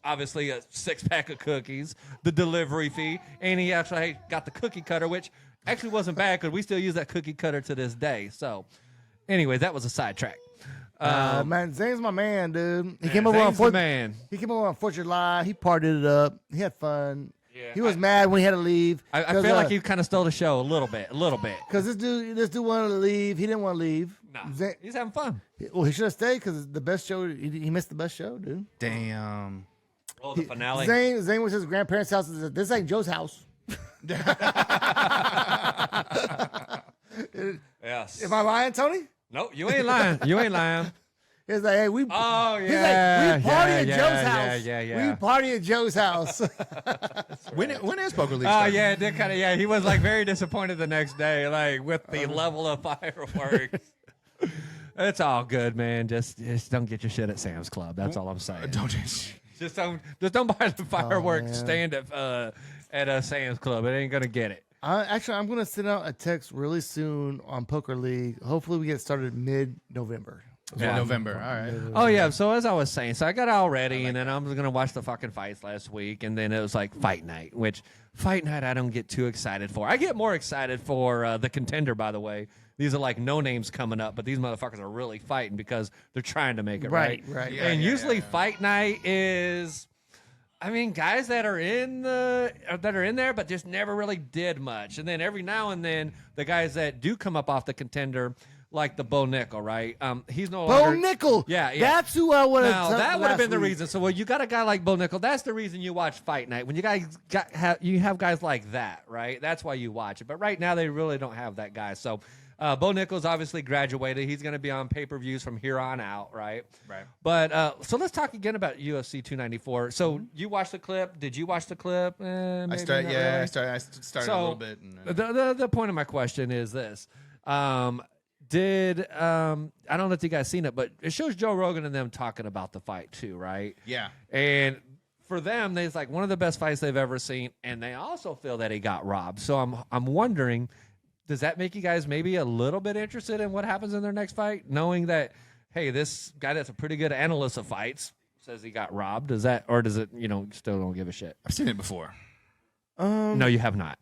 obviously a 6-pack of cookies, the delivery fee, and he actually got the cookie cutter, which actually wasn't bad because we still use that cookie cutter to this day. So, anyways, that was a sidetrack. Man, Zane's my man, dude. He came over on Zane's the man. He came over on 4th of July. He partied it up. He had fun. Yeah, he was mad when he had to leave. I feel like he kind of stole the show a little bit. Because this dude wanted to leave. He didn't want to leave. No, he's having fun. Well, he should have stayed because the best show. He missed the best show, dude. Damn. Oh, the finale. Zane was his grandparents' house. This ain't Joe's house. Yes. Am I lying, Tony? No, you ain't lying. You ain't lying. He's like, hey, we. Oh He's like, we party at yeah, Joe's house. yeah. We party at Joe's house. When is Poker League Oh starting? yeah, it did kind of. Yeah, he was like very disappointed the next day, like with the level of fireworks. It's all good, man. Just don't get your shit at Sam's Club. That's all I'm saying. Just don't buy the fireworks stand at a Sam's Club. It ain't gonna get it. Actually, I'm gonna send out a text really soon on Poker League. Hopefully, we get started mid-November. Yeah, November. All right. Oh yeah. So as I was saying, so I got all ready, and then I was gonna watch the fucking fights last week, and then it was like fight night, which fight night I don't get too excited for. I get more excited for the Contender, by the way. These are like no names coming up, but these motherfuckers are really fighting because they're trying to make it right. Yeah, And usually fight night is, I mean, guys that are in there, but just never really did much. And then every now and then, the guys that do come up off the Contender, like the Bo Nickel, right? He's no longer. Bo Nickel. Yeah. That's who I would have. Now that would have been the reason. So, you got a guy like Bo Nickel. That's the reason you watch Fight Night. When you guys have guys like that, right? That's why you watch it. But right now, they really don't have that guy. So. Bo Nickel's obviously graduated. He's going to be on pay-per-views from here on out, right? Right. But so let's talk again about UFC 294. So you watched the clip? Did you watch the clip? I started a little bit. And the point of my question is this: I don't know if you guys seen it, but it shows Joe Rogan and them talking about the fight too, right? Yeah. And for them, it's like one of the best fights they've ever seen, and they also feel that he got robbed. So I'm wondering. Does that make you guys maybe a little bit interested in what happens in their next fight, knowing that, hey, this guy that's a pretty good analyst of fights says he got robbed? Does it, still don't give a shit? I've seen it before. No, you have not.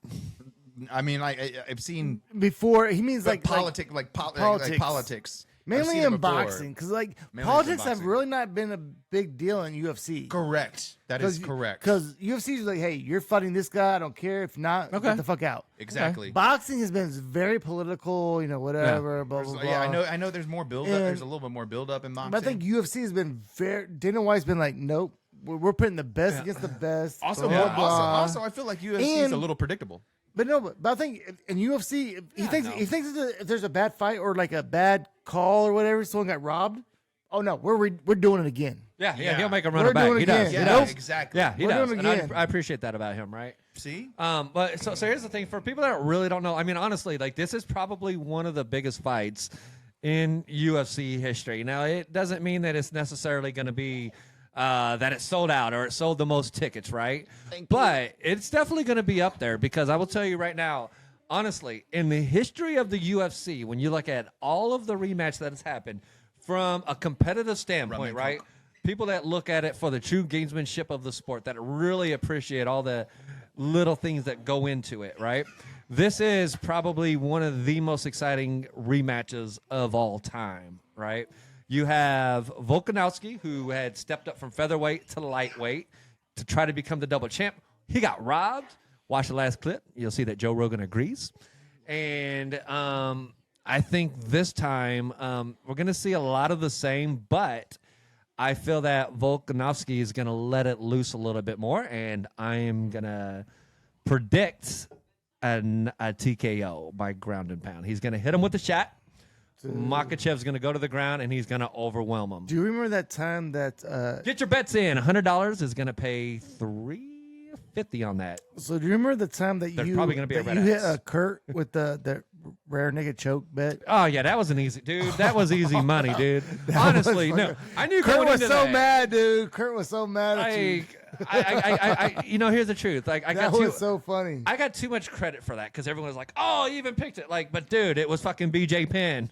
I mean, I've seen before. He means like politics. Mainly in boxing, because Mainly politics in have boxing. really not been a big deal in UFC. Correct. That is correct. Because UFC is like, hey, you're fighting this guy. I don't care. If not, get the fuck out. Exactly. Boxing has been very political. Whatever. Blah blah blah. Yeah, I know. There's more build up. There's a little bit more build up in boxing. But I think UFC has been very. Dana White's been like, nope. We're putting the best against the best. Also, blah, blah. also, I feel like UFC is a little predictable. But no, but I think in UFC, he thinks if there's a bad fight or like a bad call or whatever, someone got robbed. Oh no, we're doing it again. Yeah, he'll make a run We're back. doing it He does. again. He does. Exactly. Yeah, he We're does. doing it And again. I appreciate that about him, right? See? But so here's the thing for people that really don't know. I mean, honestly, like this is probably one of the biggest fights in UFC history. Now, it doesn't mean that it's necessarily going to be that it sold out or it sold the most tickets, right? But it's definitely going to be up there because I will tell you right now, honestly, in the history of the UFC, when you look at all of the rematch that has happened from a competitive standpoint, right? People that look at it for the true gamesmanship of the sport, that really appreciate all the little things that go into it, right? This is probably one of the most exciting rematches of all time, right? You have Volkanovski, who had stepped up from featherweight to lightweight to try to become the double champ. He got robbed. Watch the last clip. You'll see that Joe Rogan agrees. And I think this time we're going to see a lot of the same, but I feel that Volkanovski is going to let it loose a little bit more, and I am going to predict a TKO by ground and pound. He's going to hit him with the shot. Makhachev's going to go to the ground, and he's going to overwhelm him. Do you remember that time that Get your bets in. $100 is going to pay $350 on that. So do you remember the time that There's probably gonna be a red you hit X. Kurt with the rare naked choke bet? Oh yeah, that was an easy, dude. That was easy money, dude. Honestly, no, I knew Kurt going was into so that, mad, dude. Kurt was so mad at you. Here's the truth. Like I That got was so funny. I got too much credit for that because everyone was like, "Oh, you even picked it." Like, but dude, it was fucking BJ Penn.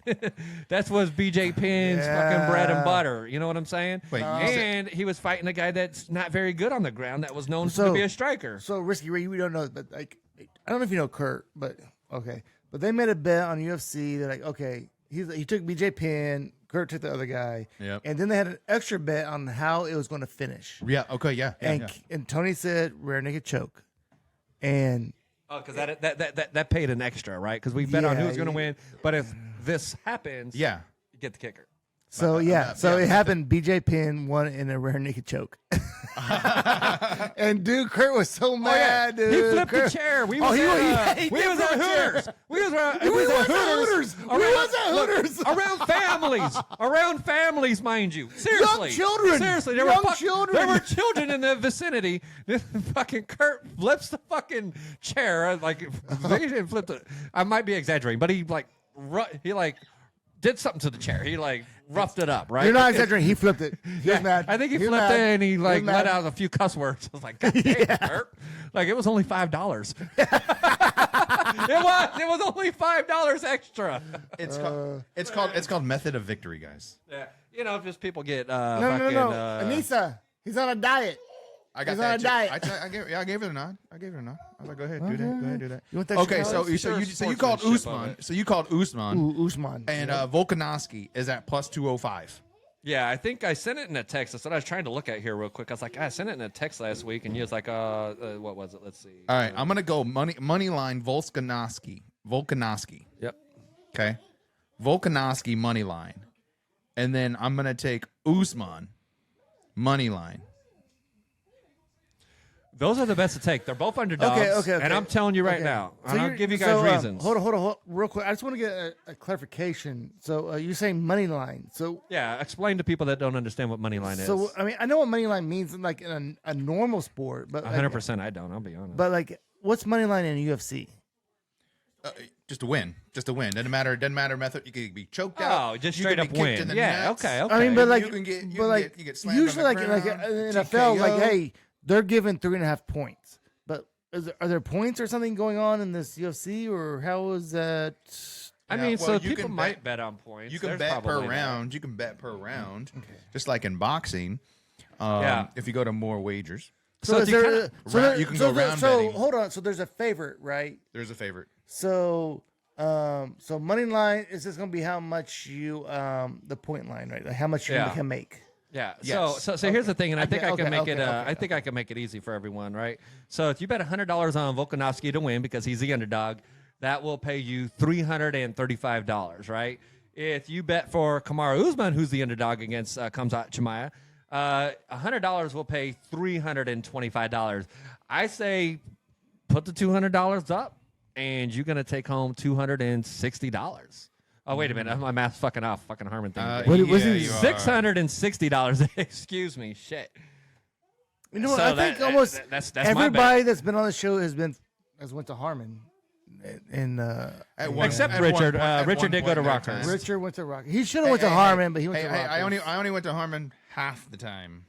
That was BJ Penn's fucking bread and butter. You know what I'm saying? Wait, and he was fighting a guy that's not very good on the ground that was known to be a striker. So Risky Ray, we don't know, but like I don't know if you know Kurt, but okay. But they made a bet on UFC. They're like, okay, he took BJ Penn, Kurt took the other guy, and then they had an extra bet on how it was going to finish. Yeah. Okay. Yeah. And Tony said rear naked choke, and because that paid an extra, right? Because we bet on who was going to win. But if this happens, you get the kicker. So it happened. BJ Penn won in a rear naked choke, and dude, Kurt was so mad, dude. He flipped the chair. We was at Hooters. We was was at Hooters. We was at Hooters. Around families, mind you. Seriously, Young children. Seriously, Children. There were children in the vicinity. This fucking Kurt flips the fucking chair. Like he didn't flip it. I might be exaggerating, but he did something to the chair. He roughed it up, right? You're not exaggerating. He flipped it. He was mad. I think he flipped mad. it and he let mad. out a few cuss words. I was like, God damn, Kurt. Like it was only $5. It was only $5 extra. It's called method of victory, guys. Yeah, just people get No. fucking. Anissa, he's on a diet. I got He's that on a too. diet. I gave it a nod. I was like, go ahead, do that. You want that Okay, shit? so you called Usman. So you called Usman. Ooh, Usman. And Volkanovski is at plus 205. Yeah, I think I sent it in a text. That's what I was trying to look at here real quick. I was like, I sent it in a text last week, and you was like, what was it? Let's see. All right, I'm gonna go money line Volkanovski. Yep. Okay, Volkanovski money line, and then I'm gonna take Usman money line. Those are the best to take. They're both underdogs. Okay. And I'm telling you right now, and I'll give you guys reasons. Hold on, real quick. I just want to get a clarification. So you're saying money line. So Yeah, explain to people that don't understand what money line is. So I mean, I know what money line means in like in a normal sport, but 100%, I don't. I'll be honest. But like, what's money line in UFC? Just a win. Doesn't matter method. You can be choked out. Oh, just You straight can up be kicked win. in the Yeah, nuts. okay. I mean, but like, you get slammed usually on the like ground, in NFL, like, TKO. hey, they're given 3.5 points. But are there points or something going on in this UFC, or how is that? I Yeah, mean, well, so you people can might bet on points. You can There's bet per probably that. round. You can bet per round, just like in boxing. Yeah. If you go to more wagers, So is if you there- kinda- Round- you can go round So betting. hold on. So there's a favorite, right? there's a favorite. So so money line is just gonna be how much you the point line, right? Like how much you Yeah. can make. Yeah. Yes. So here's the thing, and I think I can make it. okay. I think I can make it easy for everyone, right? So if you bet $100 on Volkanovski to win because he's the underdog, that will pay you $335, right? If you bet for Kamaru Usman, who's the underdog against Khamzat Chimaev, $100 will pay $325. I say put the $200 up, and you're gonna take home $260. Oh, wait a minute. My math's fucking off. Fucking Harmon thing. What was he- you are. $660. Excuse me. Shit. You know what? So I think that- almost that's my everybody bet. that's been on the show has went to Harmon. And At one- Except at one Richard. point- at Richard one did go point to in their Rockhurst. time. Richard went to Rock. He should have went to Harmon, but he went to Rock. I only went to Harmon half the time.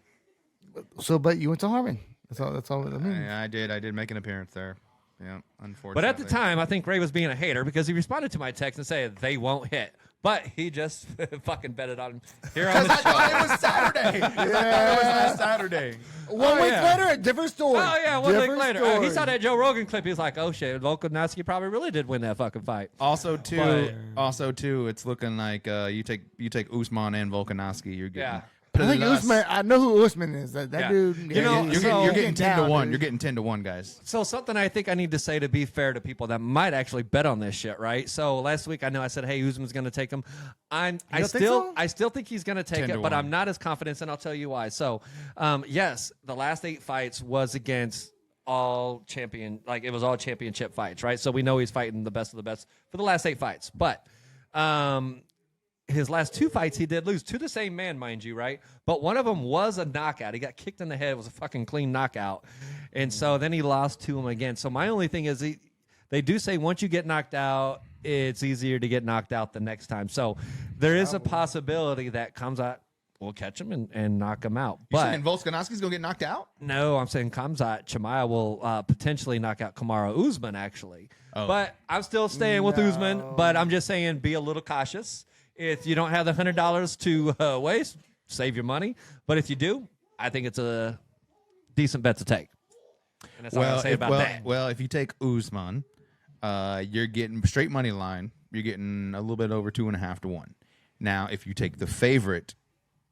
So, but you went to Harmon. That's all it means. I did make an appearance there. Yeah, unfortunately. But at the time, I think Ray was being a hater because he responded to my text and said they won't hit. But he just fucking betted on here on the I show. thought it was Saturday. I thought it was last Saturday. 1 week yeah. later, a different story. Oh, yeah, 1 week Different later. story. He saw that Joe Rogan clip. He was like, oh, shit, Volkanovski probably really did win that fucking fight. Also, too, it's looking like you take Usman and Volkanovski. You're getting. Yeah. I think plus- Usman. I know who Usman is. That Yeah. dude. You know, You're getting 10 to down, 1. dude. You're getting 10 to 1, guys. So something I think I need to say to be fair to people that might actually bet on this shit, right? So last week I know I said, "Hey, Usman's going to take him." I think so? still think he's going to take 10 it, to but 1. I'm not as confident, and I'll tell you why. So, yes, the last 8 fights was against all championship fights, right? So we know he's fighting the best of the best for the last 8 fights, but his last 2 fights he did lose to the same man, mind you, right? But one of them was a knockout. He got kicked in the head. It was a fucking clean knockout. And so then he lost to him again. So my only thing is they do say once you get knocked out, it's easier to get knocked out the next time. So there is a possibility that Khamzat will catch him and knock him out. You're But saying Volkanovski's going to get knocked out? no, I'm saying Khamzat Chimaev will potentially knock out Kamaru Usman, actually. Oh. But I'm still staying with Usman, but I'm just saying be a little cautious. If you don't have the $100 to waste, save your money. But if you do, I think it's a decent bet to take. And that's all I say about that. Well, if you take Usman, you're getting straight money line. You're getting a little bit over 2.5 to 1. Now, if you take the favorite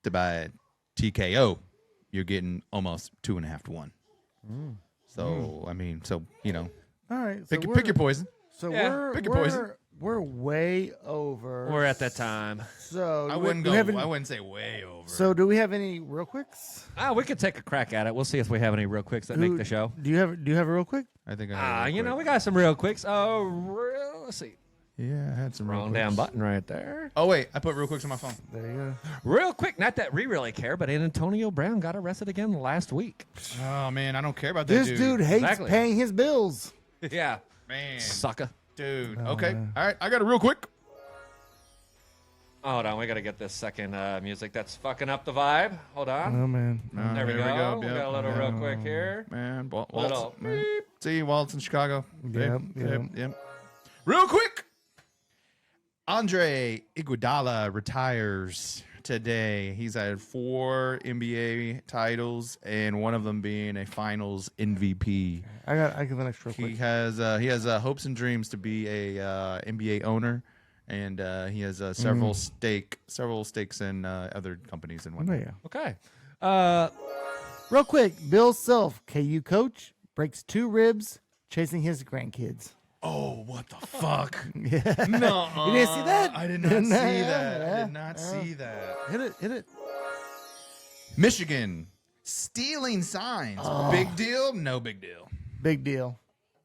to buy TKO, you're getting almost 2.5 to 1. So I mean, All right. pick your poison. So Yeah, pick your poison. we're way over. We're at that time. So I do wouldn't we go. have any- I wouldn't say way over. So do we have any real quicks? We could take a crack at it. We'll see if we have any real quicks that make the show. Do you have a real quick? I think I. We got some real quicks. Let's see. Yeah, I had some Wrong damn button right there. Oh, wait. I put real quick on my phone. There you go. Real quick, not that we really care, but Antonio Brown got arrested again last week. Oh, man. I don't care about that This dude hates Exactly. paying his bills. Yeah. Man. Sucker. Dude. Okay. All right. I got it real quick. Hold on, we got to get this second music that's fucking up the vibe. Hold on. Oh, man. There we Here go. We Yep. got a little real quick here. Man, Little Walt's. Man. See, Walt's in Chicago. Yep. Real quick. Andre Iguodala retires today. He's had 4 NBA titles, and one of them being a Finals MVP. I give an extra He quick. has hopes and dreams to be a NBA owner, and he has several stakes in other companies and Oh, whatnot. yeah. Okay. Real quick, Bill Self, KU coach, breaks 2 ribs chasing his grandkids. Oh, what the fuck? Yeah. No, You didn't see that? I did not see that. I Yeah. did not see that. Hit it. Michigan stealing signs. Big deal? No big deal. Big deal.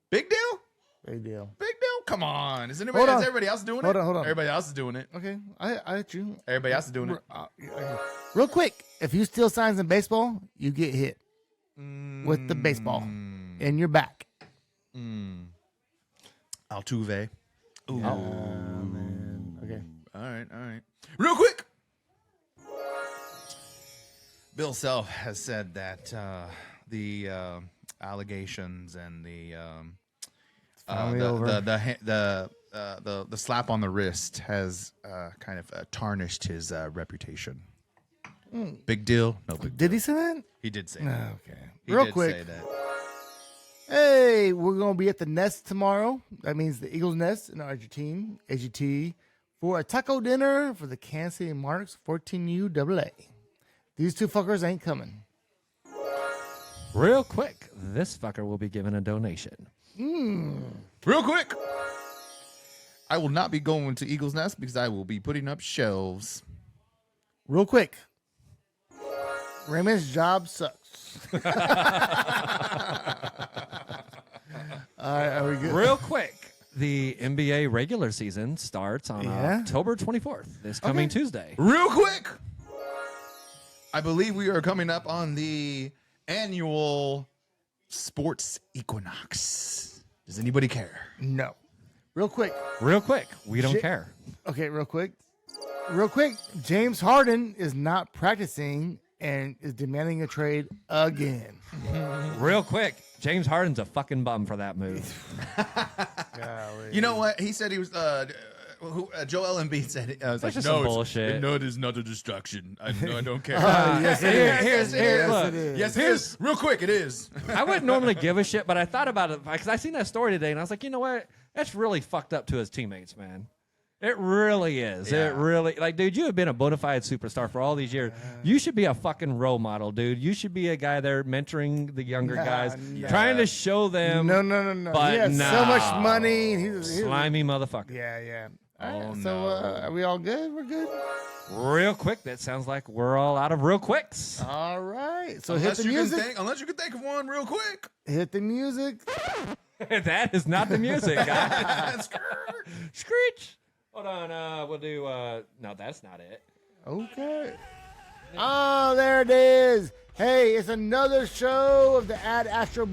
Big deal? Big deal. Big deal? Come on. Is Hold on. everybody else doing Hold it? on, hold on. Everybody else is doing it. Okay, I hit you. Everybody else is doing it. Real quick, if you steal signs in baseball, you get hit with the baseball in your back. Altuve. Ooh. Man. Okay. All right. Real quick. Bill Self has said that the allegations and finally over. the slap on the wrist has kind of tarnished his reputation. Big deal? No big deal. Did he say that? He did say No, that. okay. He Real did quick. say that. Hey, we're going to be at the Nest tomorrow. That means the Eagles Nest in Argentine, AGT, for a taco dinner for the Kansas City Monarchs 14U AA. These 2 fuckers ain't coming. Real quick, this fucker will be given a donation. Real quick. I will not be going to Eagles Nest because I will be putting up shelves. Real quick. Raymond's job sucks. All right, are we good? Real quick, the NBA regular season starts on Yeah? October 24th, this coming Tuesday. Real quick. I believe we are coming up on the annual sports equinox. Does anybody care? No. Real quick. Real quick, we don't Shit. care. Okay, real quick. James Harden is not practicing and is demanding a trade again. Real quick, James Harden's a fucking bum for that move. You know what? He said he was. Joel Embiid said it. I was like, just no, some bullshit. No, it is not a distraction. I don't care. Yes, it is. Here's Yes, look. it is. Yes, it is. Real quick, it is. I wouldn't normally give a shit, but I thought about it because I seen that story today, and I was like, you know what? That's really fucked up to his teammates, man. It really is. Yeah. It really, like, dude, you have been a bona fide superstar for all these years. You should be a fucking role model, dude. You should be a guy there mentoring the younger guys, trying to show them. No. But He has so much money. and He's slimy motherfucker. Yeah. All Oh, right, so are we all good? We're good. Real quick, that sounds like we're all out of real quicks. All right. So Unless hit the music. Unless you can think of one real quick. Hit the music. That is not the music, guys. Skirt. Screech. Hold on, we'll do, no, that's not it. Okay. Oh, there it is. Hey, it's another show of the Astra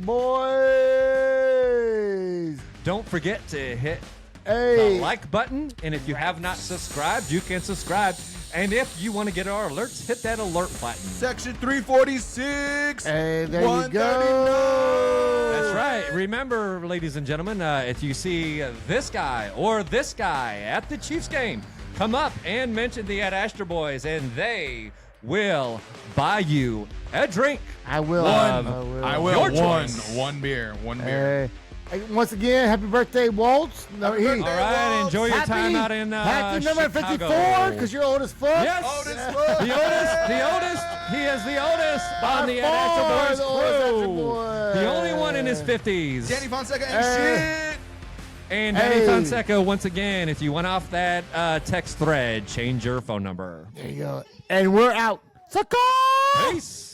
Boys. Don't forget to hit Hey. the like button, and if you have not subscribed, you can subscribe. And if you want to get our alerts, hit that alert button. Section 346. Hey, there you 139. go. That's right. Remember, ladies and gentlemen, if you see this guy or this guy at the Chiefs game, come up and mention the Astra Boys, and they will buy you a drink. I will. I will. Your choice. One beer. One beer. Hey, once again, happy birthday, Waltz. No, Happy birthday, All right, Waltz. enjoy your time out in happy number Chicago. 54, because you're old as fuck. Yes. Oldest fuck. The oldest. He is the oldest on the By far Astra the Boys oldest Astra crew. Boy. The only one in his 50s. Danny Fonseca ain't Hey. shit. And Danny Hey. Fonseca, once again, if you went off that text thread, change your phone number. There you go. And we're out. Sucker! Peace.